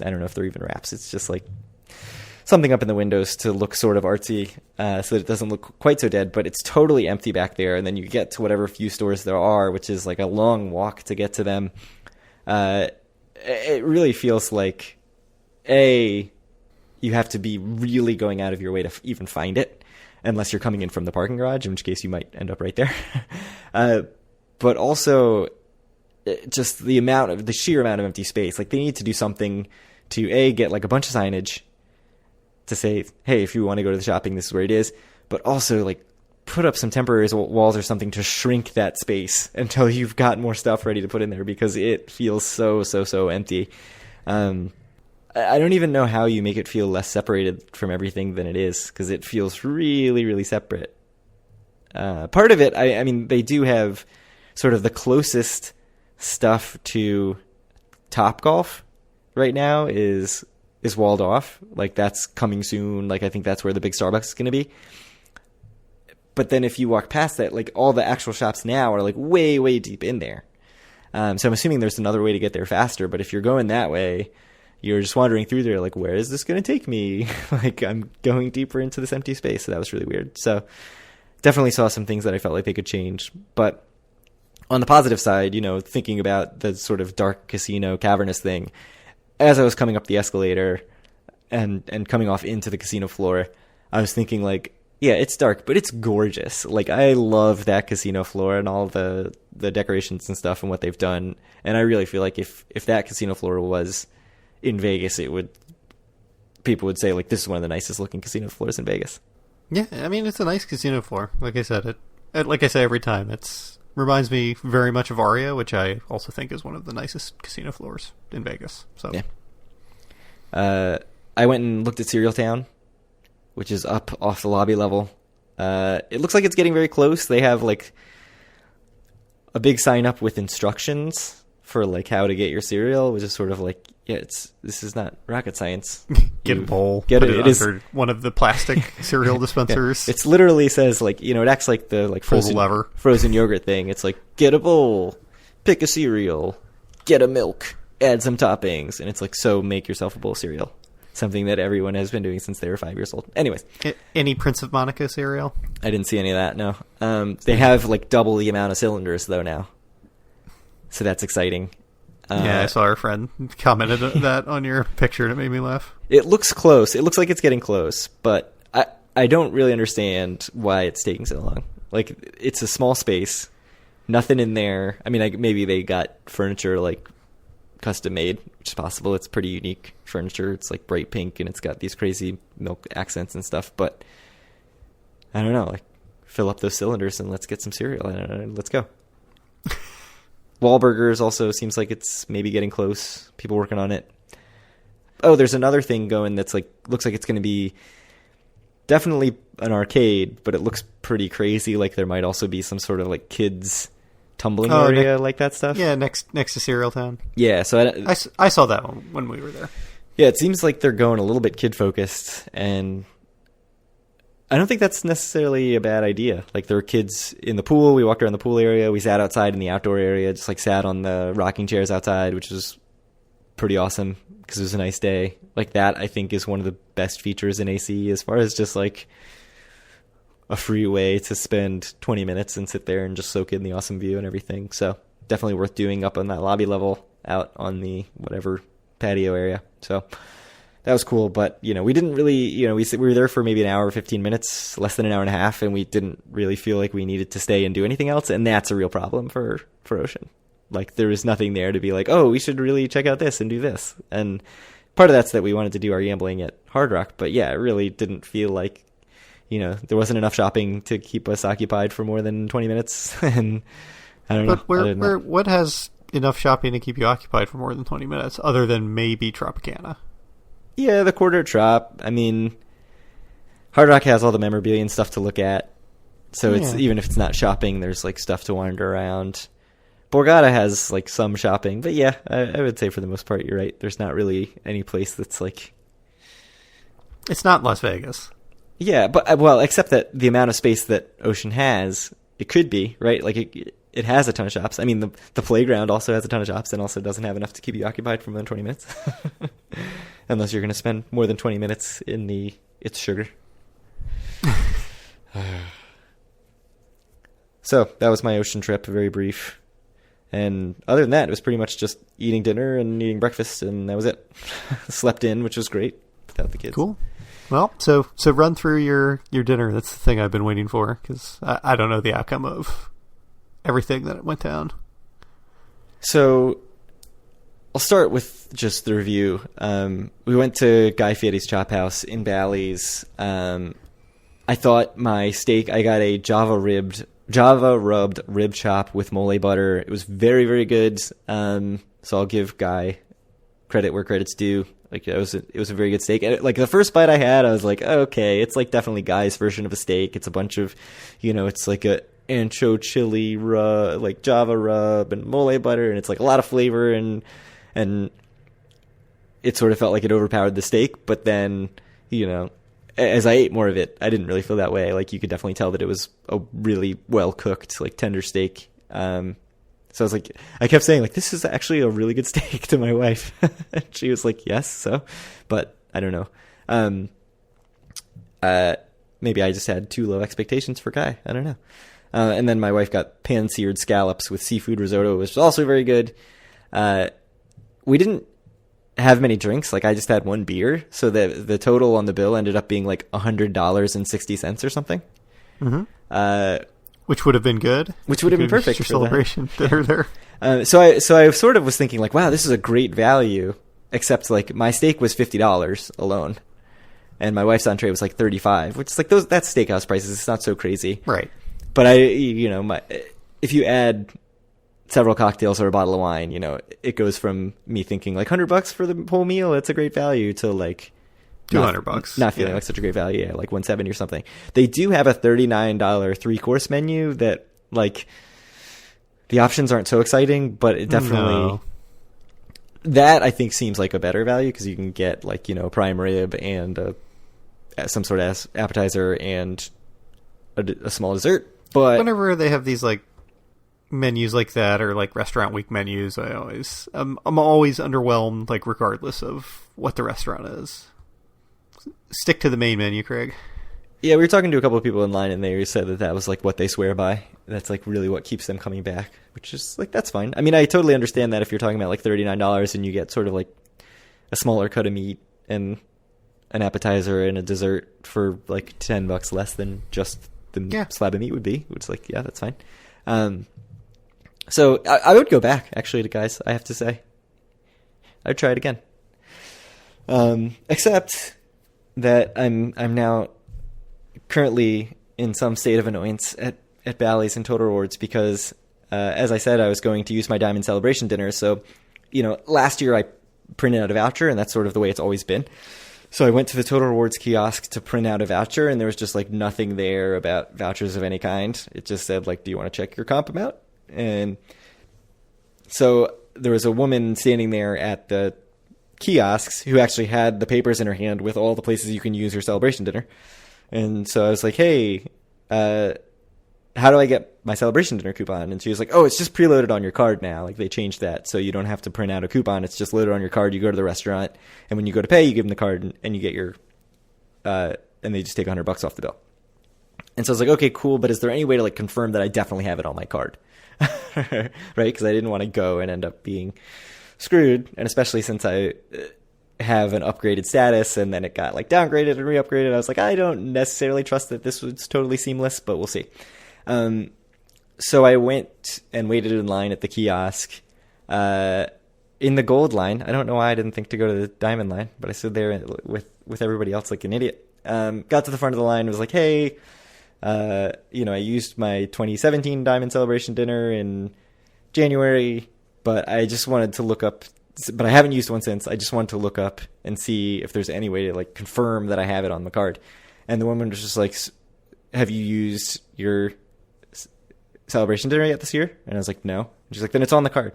I don't know if they're even wraps. It's just something up in the windows to look sort of artsy, so that it doesn't look quite so dead. But it's totally empty back there. And then you get to whatever few stores there are, which is a long walk to get to them. It really feels like you have to be really going out of your way to even find it, unless you're coming in from the parking garage, in which case you might end up right there. But also, just the sheer amount of empty space. They need to do something to get a bunch of signage to say, hey, if you want to go to the shopping, this is where it is. But also put up some temporary walls or something to shrink that space until you've got more stuff ready to put in there, because it feels so empty. I don't even know how you make it feel less separated from everything than it is, because it feels really, really separate. Part of it, I mean, they do have sort of the closest stuff to Topgolf right now is walled off. That's coming soon. I think that's where the big Starbucks is going to be. But then if you walk past that, like all the actual shops now are like way, way deep in there. So I'm assuming there's another way to get there faster. But if you're going that way, you're just wandering through there like, where is this going to take me? Like I'm going deeper into this empty space. So that was really weird. So definitely saw some things that I felt like they could change. But on the positive side, you know, thinking about the sort of dark casino cavernous thing, as I was coming up the escalator and coming off into the casino floor, I was thinking like, yeah, it's dark, but it's gorgeous. Like, I love that casino floor and all the decorations and stuff and what they've done. And I really feel like if that casino floor was in Vegas, people would say, like, this is one of the nicest looking casino floors in Vegas. Yeah, I mean, it's a nice casino floor. Like I said, like I say every time, it reminds me very much of Aria, which I also think is one of the nicest casino floors in Vegas. So yeah. I went and looked at Serial Town, which is up off the lobby level. It looks like it's getting very close. They have like a big sign up with instructions for like how to get your cereal, which is sort of like, yeah, this is not rocket science. Get a bowl, get put it under one of the plastic cereal dispensers. Yeah. It's literally says like, you know, it acts like the like frozen yogurt thing. It's like, get a bowl, pick a cereal, get a milk, add some toppings, and it's like, so make yourself a bowl of cereal. Something that everyone has been doing since they were 5 years old. Anyways. Any Prince of Monaco cereal? I didn't see any of that, no. They have like double the amount of cylinders, though, now. So that's exciting. Yeah, I saw our friend commented that on your picture, and it made me laugh. It looks close. It looks like it's getting close, but I don't really understand why it's taking so long. Like, it's a small space. Nothing in there. I mean, maybe they got furniture, like, custom made, which is possible. It's pretty unique furniture. It's like bright pink and it's got these crazy milk accents and stuff, but I don't know, like, fill up those cylinders and let's get some cereal. Let's go. Wahlburgers also seems like it's maybe getting close. People working on it. Oh, there's another thing going that's like, looks like it's going to be definitely an arcade, but it looks pretty crazy. Like there might also be some sort of like kids tumbling area, like that stuff. Yeah, next to Cereal Town. Yeah, so I saw that one when we were there. Yeah, it seems like they're going a little bit kid focused, and I don't think that's necessarily a bad idea. Like, there were kids in the pool. We walked around the pool area. We sat outside in the outdoor area, just like sat on the rocking chairs outside, which was pretty awesome because it was a nice day. Like, that I think is one of the best features in AC as far as just like a free way to spend 20 minutes and sit there and just soak in the awesome view and everything. So definitely worth doing up on that lobby level out on the whatever patio area. So that was cool. But, you know, we didn't really, you know, we were there for maybe an hour, 15 minutes, less than an hour and a half, and we didn't really feel like we needed to stay and do anything else. And that's a real problem for Ocean. Like, there was nothing there to be like, oh, we should really check out this and do this. And part of that's that we wanted to do our gambling at Hard Rock. But yeah, it really didn't feel like, you know, there wasn't enough shopping to keep us occupied for more than 20 minutes. And I don't know. But what has enough shopping to keep you occupied for more than 20 minutes other than maybe Tropicana? Yeah, the Quarter Trop. I mean, Hard Rock has all the memorabilia and stuff to look at. So it's even if it's not shopping, there's like stuff to wander around. Borgata has like some shopping. But yeah, I would say for the most part, you're right. There's not really any place that's like... It's not Las Vegas. Yeah, but, well, except that the amount of space that Ocean has, it could be, right? Like, it has a ton of shops. I mean, the playground also has a ton of shops and also doesn't have enough to keep you occupied for more than 20 minutes. Unless you're going to spend more than 20 minutes in the It's Sugar. So, that was my Ocean trip, very brief. And other than that, it was pretty much just eating dinner and eating breakfast, and that was it. Slept in, which was great, without the kids. Cool. Well, so run through your dinner. That's the thing I've been waiting for, because I don't know the outcome of everything that went down. So I'll start with just the review. We went to Guy Fieri's Chop House in Bally's. I thought my steak, I got a Java rubbed rib chop with mole butter. It was very, very good. So I'll give Guy credit where credit's due. Like, it was a very good steak. And, like, the first bite I had, I was like, oh, okay, it's like definitely Guy's version of a steak. It's a bunch of, you know, it's like a ancho chili rub, like Java rub and mole butter, and it's like a lot of flavor, and it sort of felt like it overpowered the steak. But then, you know, as I ate more of it, I didn't really feel that way. Like, you could definitely tell that it was a really well cooked, like, tender steak. So I was like, I kept saying, like, this is actually a really good steak to my wife. And she was like, yes, so, but I don't know. Maybe I just had too low expectations for Kai. I don't know. And then my wife got pan-seared scallops with seafood risotto, which was also very good. We didn't have many drinks. Like, I just had one beer. So the total on the bill ended up being like $100.60 or something. Mm-hmm. Which would have been good. Which would have been perfect for for celebration dinner there. So I sort of was thinking, like, wow, this is a great value. Except, like, my steak was $50 alone, and my wife's entree was like $35, which is like that's steakhouse prices. It's not so crazy, right? But if you add several cocktails or a bottle of wine, it goes from me thinking like $100 for the whole meal, it's a great value, to like $200, not feeling like such a great value, like $170 or something. They do have a $39 3-course menu that, like, the options aren't so exciting, but it definitely. No. That, I think, seems like a better value, because you can get, like, prime rib and some sort of appetizer and a small dessert. But whenever they have these, like, menus like that, or like restaurant week menus, I'm always underwhelmed, like, regardless of what the restaurant is. Stick to the main menu, Craig. Yeah, we were talking to a couple of people in line, and they said that was, like, what they swear by. That's, like, really what keeps them coming back, which is, like, that's fine. I mean, I totally understand that if you're talking about, like, $39 and you get sort of, like, a smaller cut of meat and an appetizer and a dessert for, like, $10 less than just the slab of meat would be, which is, like, yeah, that's fine. So I would go back, actually, to Guys, I have to say. I'd try it again. Except that I'm now currently in some state of annoyance at Bally's and Total Rewards, because as I said, I was going to use my Diamond Celebration dinner. So, last year I printed out a voucher, and that's sort of the way it's always been. So I went to the Total Rewards kiosk to print out a voucher, and there was just, like, nothing there about vouchers of any kind. It just said, like, do you want to check your comp amount? And so there was a woman standing there at the kiosks who actually had the papers in her hand with all the places you can use your celebration dinner. And so I was like, hey, how do I get my celebration dinner coupon? And she was like, oh, it's just preloaded on your card now. Like, they changed that, so you don't have to print out a coupon. It's just loaded on your card. You go to the restaurant, and when you go to pay, you give them the card, and you get your and they just take $100 off the bill. And so I was like, okay, cool, but is there any way to, like, confirm that I definitely have it on my card? Right? Because I didn't want to go and end up being screwed, and especially since I have an upgraded status, and then it got, like, downgraded and re-upgraded. I was like, I don't necessarily trust that this was totally seamless, but we'll see. So I went and waited in line at the kiosk in the gold line. I don't know why I didn't think to go to the diamond line, but I stood there with everybody else like an idiot. Got to the front of the line and was like, hey, I used my 2017 Diamond Celebration dinner in January, but I just wanted to look up, but I haven't used one since. I just wanted to look up and see if there's any way to, like, confirm that I have it on the card. And the woman was just like, have you used your celebration dinner yet this year? And I was like, no. And she's like, then it's on the card.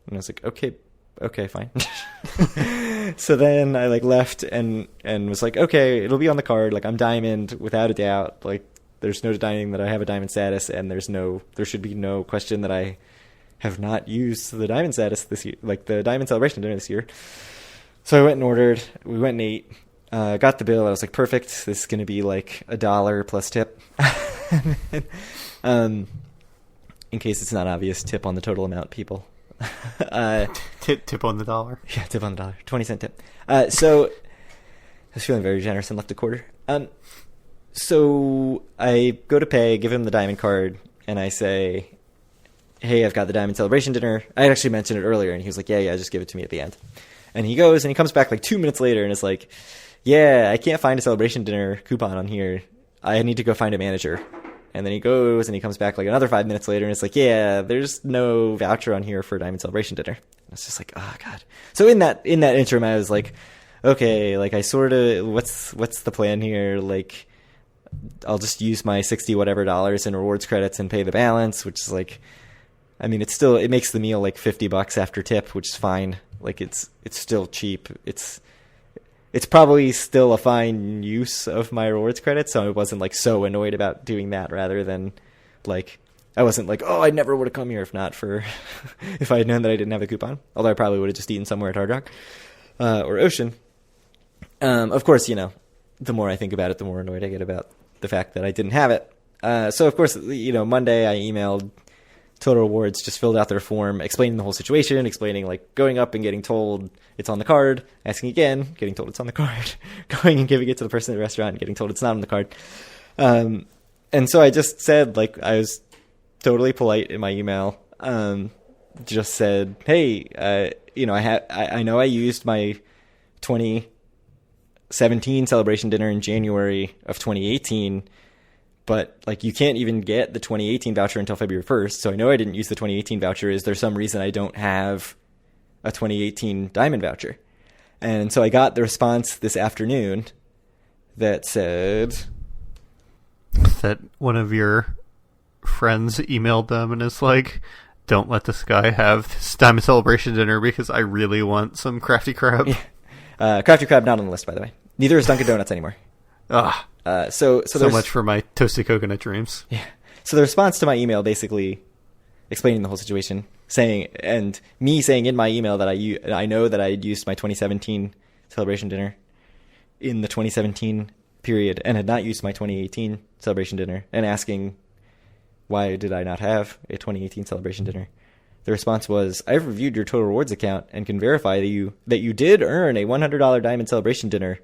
And I was like, okay, fine. So then I, like, left and was like, okay, it'll be on the card. Like, I'm diamond without a doubt. Like, there's no denying that I have a diamond status, and there should be no question that I have not used the diamond status this year, like the diamond celebration dinner this year. So I went and ordered. We went and ate. Got the bill. I was like, perfect. This is going to be like $1 plus tip. In case it's not obvious, tip on the total amount, people. Tip on the dollar. Yeah, tip on the dollar. 20-cent tip. So I was feeling very generous and left a quarter. So I go to pay, give him the diamond card, and I say, hey, I've got the diamond celebration dinner. I had actually mentioned it earlier, and he was like, yeah, just give it to me at the end. And he goes, and he comes back like 2 minutes later, and is like, yeah, I can't find a celebration dinner coupon on here. I need to go find a manager. And then he goes, and he comes back like another 5 minutes later, and it's like, yeah, there's no voucher on here for Diamond Celebration dinner. And it's just like, oh god. So in that interim, I was like, okay, like I sort of, what's the plan here? Like, I'll just use my $60 whatever in rewards credits and pay the balance, which is like, I mean, it makes the meal like $50 after tip, which is fine. Like it's still cheap. it's probably still a fine use of my rewards credits, so I wasn't like so annoyed about doing that rather than like I wasn't like, oh, I never would have come here if not for if I had known that I didn't have a coupon. Although I probably would have just eaten somewhere at Hard Rock or Ocean. Of course, the more I think about it, the more annoyed I get about the fact that I didn't have it. So of course, Monday I emailed Total Rewards, just filled out their form, explaining the whole situation, explaining like going up and getting told it's on the card, asking again, getting told it's on the card, going and giving it to the person at the restaurant and getting told it's not on the card. And so I just said, like, I was totally polite in my email, just said, hey, I know I used my 2017 celebration dinner in January of 2018, but like you can't even get the 2018 voucher until February 1st. So I know I didn't use the 2018 voucher. Is there some reason I don't have a 2018 Diamond voucher? And so I got the response this afternoon that said that one of your friends emailed them and is like, don't let this guy have this Diamond Celebration dinner because I really want some Crafty Crab. Yeah. Crafty Crab not on the list, by the way. Neither is Dunkin' Donuts anymore. So much for my toasted coconut dreams. Yeah. So the response to my email basically explaining the whole situation, saying in my email that I know that I had used my 2017 celebration dinner in the 2017 period and had not used my 2018 celebration dinner, and asking why did I not have a 2018 celebration dinner. The response was, I've reviewed your Total Rewards account and can verify that you did earn a $100 Diamond Celebration dinner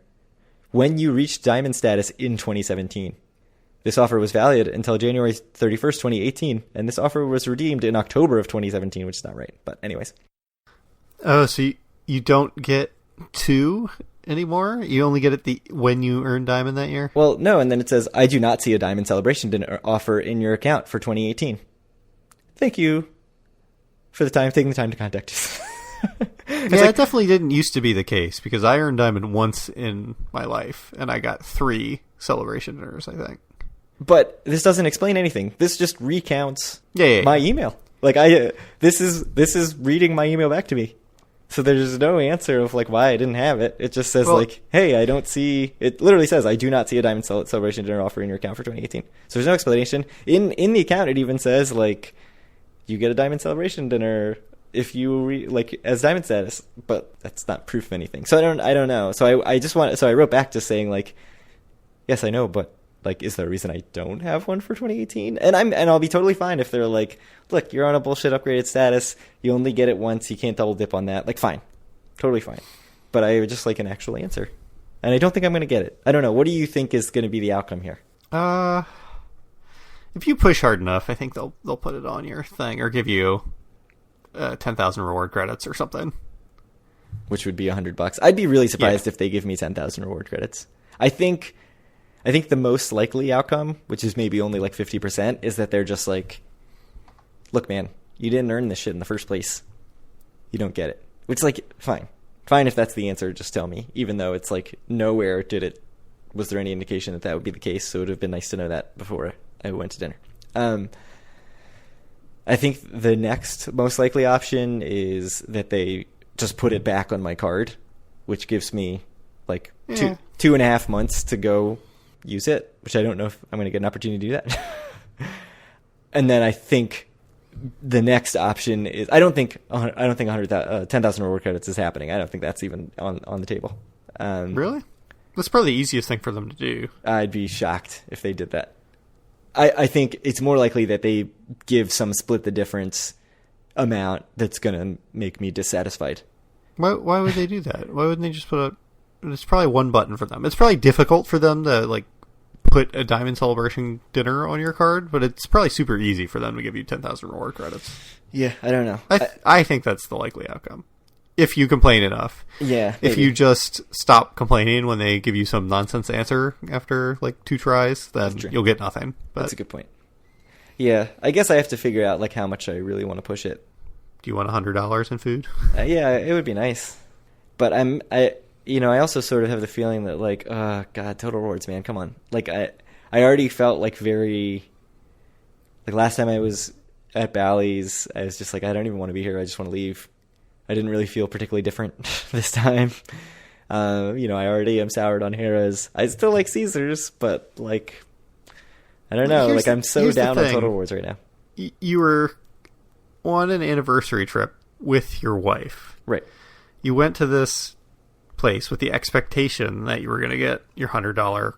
when you reached Diamond status in 2017. This offer was valid until January 31st, 2018, and this offer was redeemed in October of 2017, which is not right. But anyways. Oh, so you don't get 2 anymore? You only get it when you earn Diamond that year? Well, no, and then it says, I do not see a Diamond Celebration dinner offer in your account for 2018. Thank you for taking the time to contact us. Yeah, it definitely didn't used to be the case, because I earned Diamond once in my life, and I got 3 celebration dinners, I think. But this doesn't explain anything. This just recounts my email. Like this is reading my email back to me. So there's no answer of like why I didn't have it. It just says hey, I don't see. It literally says I do not see a Diamond Celebration dinner offer in your account for 2018. So there's no explanation in the account. It even says like you get a Diamond Celebration dinner if you as Diamond status, but that's not proof of anything. So I don't know. So I wrote back just saying like, yes, I know, but like, is there a reason I don't have one for 2018? And I'll be totally fine if they're like, look, you're on a bullshit upgraded status. You only get it once. You can't double dip on that. Like, fine, totally fine. But I would just like an actual answer, and I don't think I'm going to get it. I don't know. What do you think is going to be the outcome here? If you push hard enough, I think they'll put it on your thing or give you 10,000 reward credits or something, which would be $100. I'd be really surprised if they give me 10,000 reward credits. I think the most likely outcome, which is maybe only like 50%, is that they're just like, look, man, you didn't earn this shit in the first place. You don't get it. Which is like, fine. Fine if that's the answer, just tell me. Even though it's like, nowhere was there any indication that would be the case, so it would have been nice to know that before I went to dinner. I think the next most likely option is that they just put it back on my card, which gives me like 2.5 months to go use it, which I don't know if I'm going to get an opportunity to do that. And then I think the next option is I don't think 10,000 reward credits is happening. I don't think that's even on the table. Really? That's probably the easiest thing for them to do. I'd be shocked if they did that. I think it's more likely that they give some split the difference amount that's going to make me dissatisfied. Why would they do that? Why wouldn't they just it's probably one button for them. It's probably difficult for them to like put a Diamond Celebration dinner on your card, but it's probably super easy for them to give you 10,000 reward credits. Yeah, I don't know. I think that's the likely outcome. If you complain enough. Yeah. Maybe. If you just stop complaining when they give you some nonsense answer after like 2 tries, then you'll get nothing. But that's a good point. Yeah, I guess I have to figure out like how much I really want to push it. Do you want $100 in food? Yeah, it would be nice. But I also sort of have the feeling that like, God, Total Rewards, man, come on. Like I already felt like last time I was at Bally's, I was just like, I don't even want to be here. I just want to leave. I didn't really feel particularly different this time. I already am soured on Harrah's. I still like Caesars, but like, I don't know. Like, I'm so down on Total Rewards right now. You were on an anniversary trip with your wife. Right. You went to this place with the expectation that you were going to get your $100,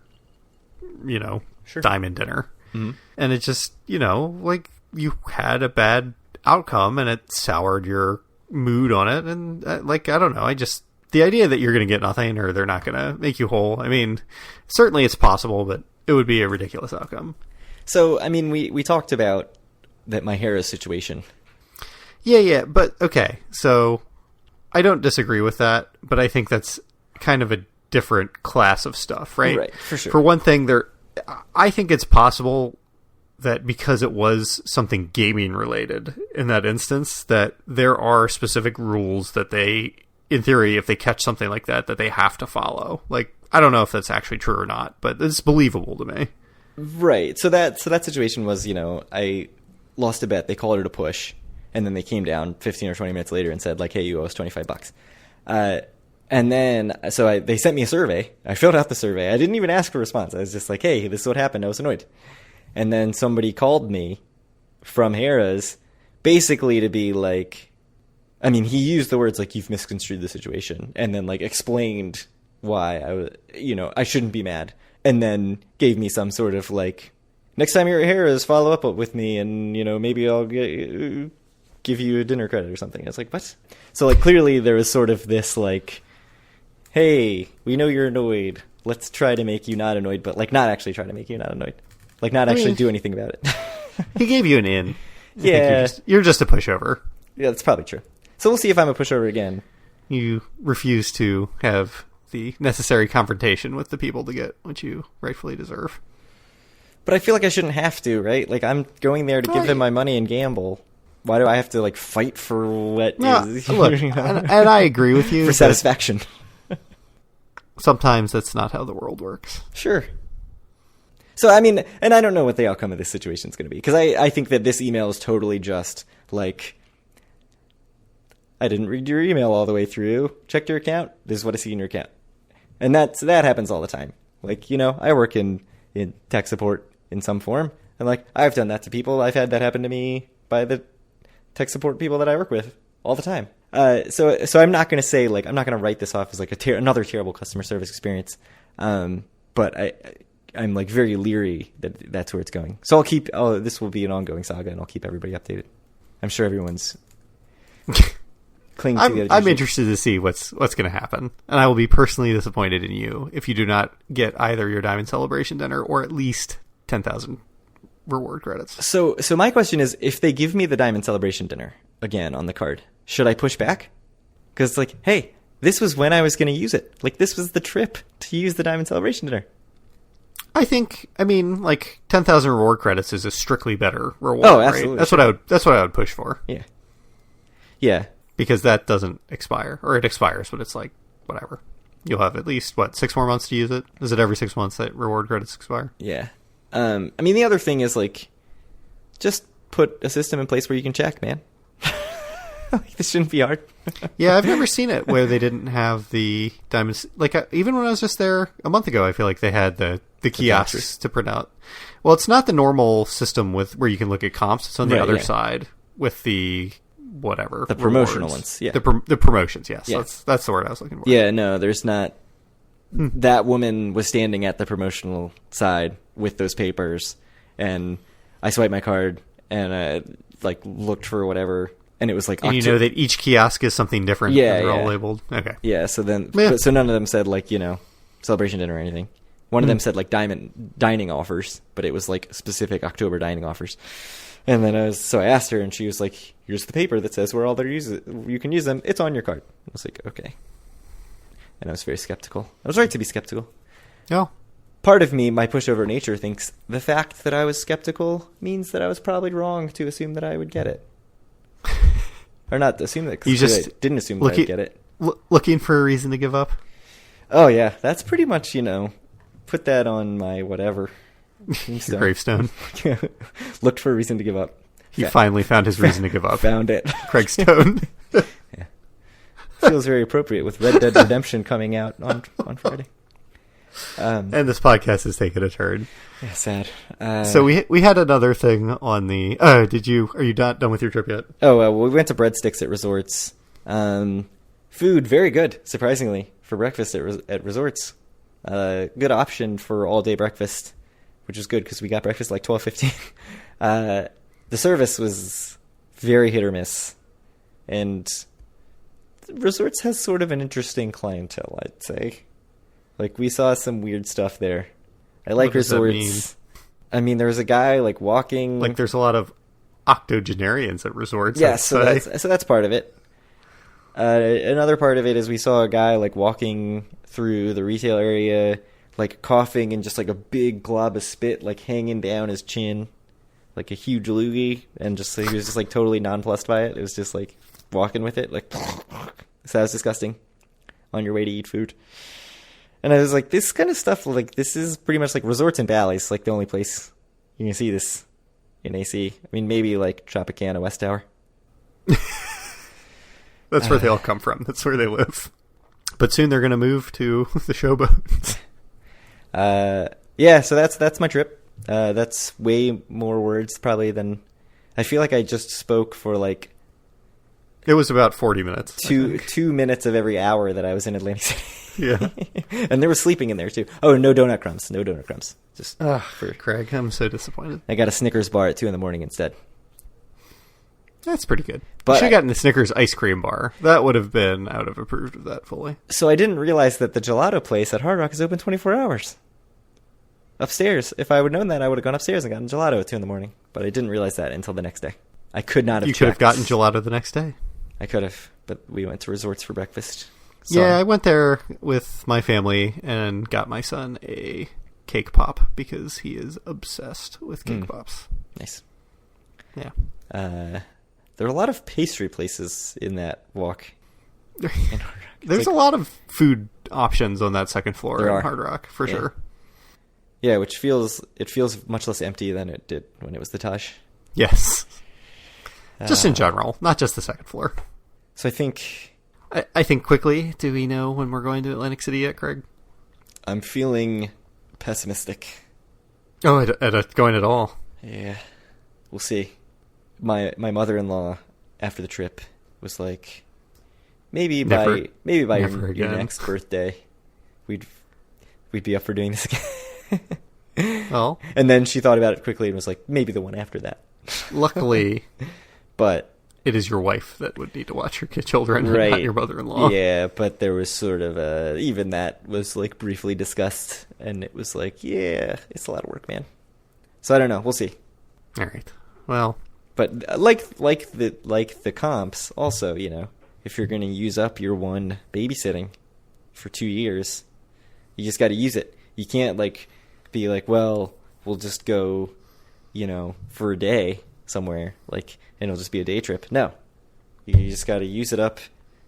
Sure. diamond dinner. Mm-hmm. And it just, like, you had a bad outcome and it soured your mood on it. And, I don't know. The idea that you're going to get nothing or they're not going to make you whole, I mean, certainly it's possible, but it would be a ridiculous outcome. So, I mean, we talked about my Harrah's situation. Yeah, but okay. So I don't disagree with that, but I think that's kind of a different class of stuff, right? Right, for sure. For one thing, I think it's possible that because it was something gaming related in that instance, that there are specific rules that they, in theory, if they catch something like that they have to follow. Like, I don't know if that's actually true or not, but it's believable to me. Right. So that situation was, I lost a bet. They called it a push. And then they came down 15 or 20 minutes later and said, like, hey, you owe us $25. And then, they sent me a survey. I filled out the survey. I didn't even ask for a response. I was just like, hey, this is what happened. I was annoyed. And then somebody called me from Harrah's basically to be like, I mean, he used the words like, you've misconstrued the situation. And then, like, explained why I shouldn't be mad. And then gave me some sort of, like, next time you're at Harrah's, follow up with me and, maybe I'll give you a dinner credit or something. I was like, what? So, like, clearly there was sort of this, like, hey, we know you're annoyed. Let's try to make you not annoyed, but, like, not actually try to make you not annoyed. Like, not actually do anything about it. He gave you an in. Yeah. You're just a pushover. Yeah, that's probably true. So we'll see if I'm a pushover again. You refuse to have the necessary confrontation with the people to get what you rightfully deserve. But I feel like I shouldn't have to, right? Like, I'm going there to give them my money and gamble. Why do I have to, like, fight for what is... Look, and I agree with you. For satisfaction. Sometimes that's not how the world works. Sure. So, I mean, and I don't know what the outcome of this situation is going to be. Because I think that this email is totally just, like, I didn't read your email all the way through. Checked your account. This is what I see in your account. And that happens all the time. Like, I work in tech support in some form. And, like, I've done that to people. I've had that happen to me by the tech support people that I work with all the time. So I'm not going to say, like, I'm not going to write this off as, like, another terrible customer service experience. But I'm, like, very leery that that's where it's going. So this will be an ongoing saga, and I'll keep everybody updated. I'm sure everyone's clinging to the other. I'm interested to see what's going to happen. And I will be personally disappointed in you if you do not get either your Diamond Celebration dinner or at least 10,000 reward credits. So my question is, if they give me the Diamond Celebration dinner again on the card, should I push back? Because, like, hey, this was when I was going to use it. Like, this was the trip to use the Diamond Celebration dinner. I mean, like, 10,000 reward credits is a strictly better reward. Oh, absolutely. Right? That's what I would push for. Yeah. Yeah. Because that doesn't expire, or it expires, but it's like, whatever. You'll have at least, 6 more months to use it? Is it every 6 months that reward credits expire? Yeah. I mean, the other thing is, like, just put a system in place where you can check, man. Like, this shouldn't be hard. Yeah, I've never seen it where they didn't have the diamonds. Like, even when I was just there a month ago, I feel like they had the kiosks to print out. Well, it's not the normal system where you can look at comps. It's on the other side with the whatever. The promotional ones, yeah. The promotions, yes. Yeah. That's the word I was looking for. Yeah, no, there's not. That woman was standing at the promotional side with those papers, and I swiped my card, and I, like, looked for whatever, and it was like... And you know that each kiosk is something different, yeah, and they're all labeled? Okay. Yeah, so then... So none of them said, like, celebration dinner or anything. One of them said, like, dining offers, but it was, like, specific October dining offers. And then I asked her, and she was like, here's the paper that says where all you can use them. It's on your card. I was like, okay. And I was very skeptical. I was right to be skeptical. Yeah. Part of me, my pushover nature, thinks the fact that I was skeptical means that I was probably wrong to assume that I would get it. Or not assume that, because I didn't assume that I'd get it. Looking for a reason to give up? Oh, yeah. That's pretty much, put that on my whatever. Your gravestone. Looked for a reason to give up. He finally found his reason to give up. Found it. Craig Stone. Yeah. Feels very appropriate with Red Dead Redemption coming out on Friday. And this podcast has taken a turn. Yeah, sad. So we had another thing on the. Are you not done with your trip yet? Oh, well, we went to Breadsticks at resorts. Food very good, surprisingly, for breakfast at resorts. Good option for all day breakfast, which was good because we got breakfast like 12:15. The service was very hit or miss, and resorts has sort of an interesting clientele, I'd say. Like, we saw some weird stuff there. I like resorts. I mean, there was a guy like walking. Like, there's a lot of octogenarians at resorts. Yeah, so that's part of it. Another part of it is we saw a guy like walking through the retail area, like coughing and just like a big glob of spit like hanging down his chin, like a huge loogie, and just he was just like totally nonplussed by it. It was just like walking with it, like so that was disgusting. On your way to eat food. And I was like, this kind of stuff, like, this is pretty much like resorts and valleys, like the only place you can see this in AC. I mean, maybe like Tropicana West Tower. That's where they all come from. That's where they live. But soon they're going to move to the Showboat. Yeah, so that's my trip. That's way more words probably than... I feel like I just spoke for like... It was about 40 minutes. 2 minutes of every hour that I was in Atlantic City. Yeah. And there was sleeping in there, too. Oh, no donut crumbs. No donut crumbs. Just for Craig, I'm so disappointed. I got a Snickers bar at 2 in the morning instead. That's pretty good. But you should have gotten the Snickers ice cream bar. That would have been... I would have approved of that fully. So I didn't realize that the gelato place at Hard Rock is open 24 hours. Upstairs. If I would have known that, I would have gone upstairs and gotten gelato at 2 in the morning. But I didn't realize that until the next day. I could not have You could have gotten gelato the next day. I could have, but we went to resorts for breakfast. So. Yeah, I went there with my family and got my son a cake pop because he is obsessed with cake pops. Nice. Yeah. There are a lot of pastry places in that walk. There's a lot of food options on that second floor in Hard Rock, for sure. Yeah, which feels much less empty than it did when it was the Taj. Yes. Just in general, not just the second floor. So I think... I think quickly, do we know when we're going to Atlantic City yet, Craig? I'm feeling pessimistic. Oh, going at all? Yeah. We'll see. My mother-in-law, after the trip, was like, maybe by your next birthday, we'd be up for doing this again. Well. And then she thought about it quickly and was like, maybe the one after that. Luckily... But it is your wife that would need to watch your children, right. Not your mother-in-law. Yeah, but there was sort of even that was like briefly discussed, and it was like, yeah, it's a lot of work, man. So I don't know. We'll see. All right. Well, but like the comps, also, you know, if you're going to use up your one babysitting for 2 years, you just got to use it. You can't like be like, well, we'll just go, you know, for a day somewhere, like, and it'll just be a day trip. No, you just got to use it up.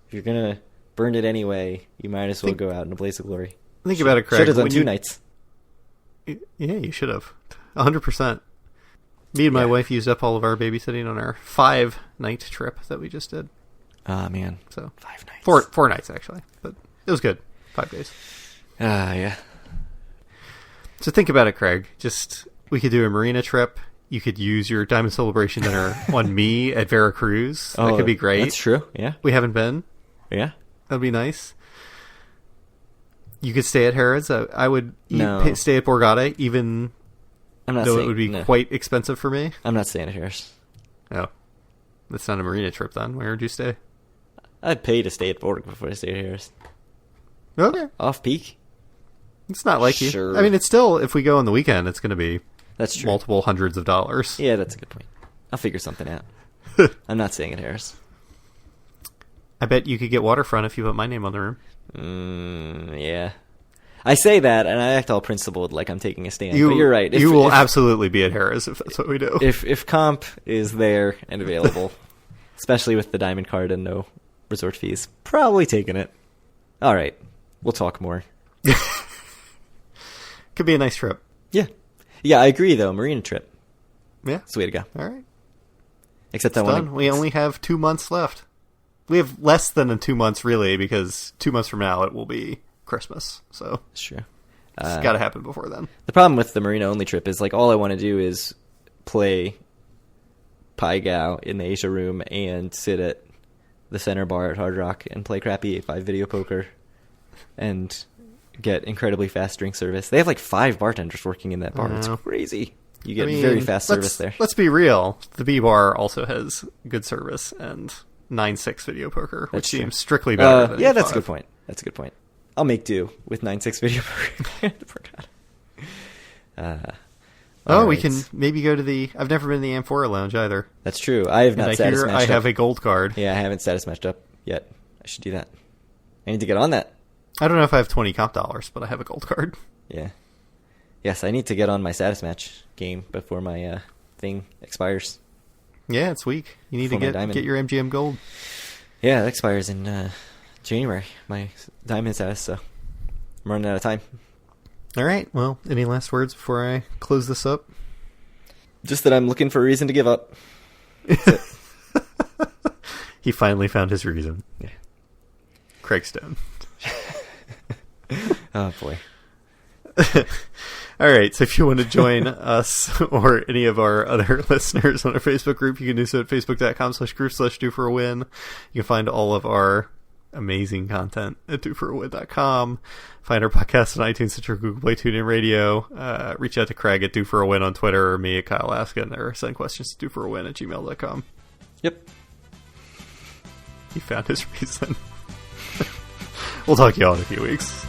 If you're gonna burn it anyway, you might as well go out in a blaze of glory. Think about it, Craig. Should have done 2 nights. Yeah, you should have. 100%. Me and my wife used up all of our babysitting on our 5-night trip that we just did. Ah, man. So 5 nights. 4 nights actually, but it was good. 5 days. Yeah. So think about it, Craig. We could do a marina trip. You could use your Diamond Celebration dinner on me at Veracruz. That could be great. That's true, yeah. We haven't been. Yeah. That'd be nice. You could stay at Harrods. I would stay at Borgata, even though it would be quite expensive for me. I'm not staying at Harrods. Oh. That's not a marina trip, then. Where would you stay? I'd pay to stay at Borg before I stay at Harrods. Okay. Off-peak? It's not like sure. you. I mean, it's still, if we go on the weekend, it's going to be... That's true. Multiple hundreds of dollars. Yeah, that's a good point. I'll figure something out. I'm not staying at Harris. I bet you could get waterfront if you put my name on the room. Yeah. I say that, and I act all principled like I'm taking a stand. But you're right. You will absolutely be at Harris if that's what we do. If comp is there and available, especially with the diamond card and no resort fees, probably taking it. All right. We'll talk more. Could be a nice trip. Yeah. Yeah, I agree, though. Marina trip. Yeah. It's the way to go. All right. Except we only have 2 months left. we have less than 2 months, really, because 2 months from now it will be Christmas. So Sure. it's got to happen before then. The problem with the Marina-only trip is, like, all I want to do is play Pai Gow in the Asia room and sit at the center bar at Hard Rock and play crappy 8-5 video poker and get incredibly fast drink service. They have, like, 5 bartenders working in that bar. It's crazy. You get very fast service there. Let's be real. The B Bar also has good service and 9-6 video poker, which seems strictly better than 8-5. That's a good point. That's a good point. I'll make do with 9-6 video poker. We can maybe go to the... I've never been to the Amphora Lounge either. That's true. I have not status matched up. I have a gold card. Yeah, I haven't status matched up yet. I should do that. I need to get on that. I don't know if I have 20 comp dollars, but I have a gold card. Yeah. Yes, I need to get on my status match game before my thing expires. Yeah, it's weak. You need to get your MGM gold. Yeah, it expires in January, my diamond status, so I'm running out of time. All right. Well, any last words before I close this up? Just that I'm looking for a reason to give up. He finally found his reason. Yeah. Craig Stone. Oh, boy. All right, so if you want to join us or any of our other listeners on our Facebook group, you can do so at facebook.com/group/doforawin. You can find all of our amazing content at doforawin.com. Find our podcast on iTunes, Stitcher, Google Play, TuneIn Radio. Reach out to Craig at doforawin on Twitter or me at Kyle Askin, or send questions to doforawin@gmail.com. Yep. He found his reason. We'll talk to you all in a few weeks.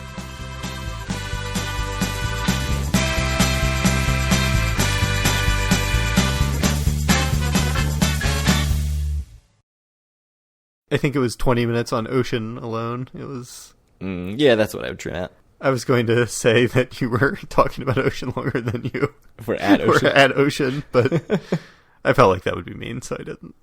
I think it was 20 minutes on Ocean alone. It was... yeah, that's what I would trim out. I was going to say that you were talking about Ocean longer than you were at Ocean. Were at Ocean, but I felt like that would be mean, so I didn't.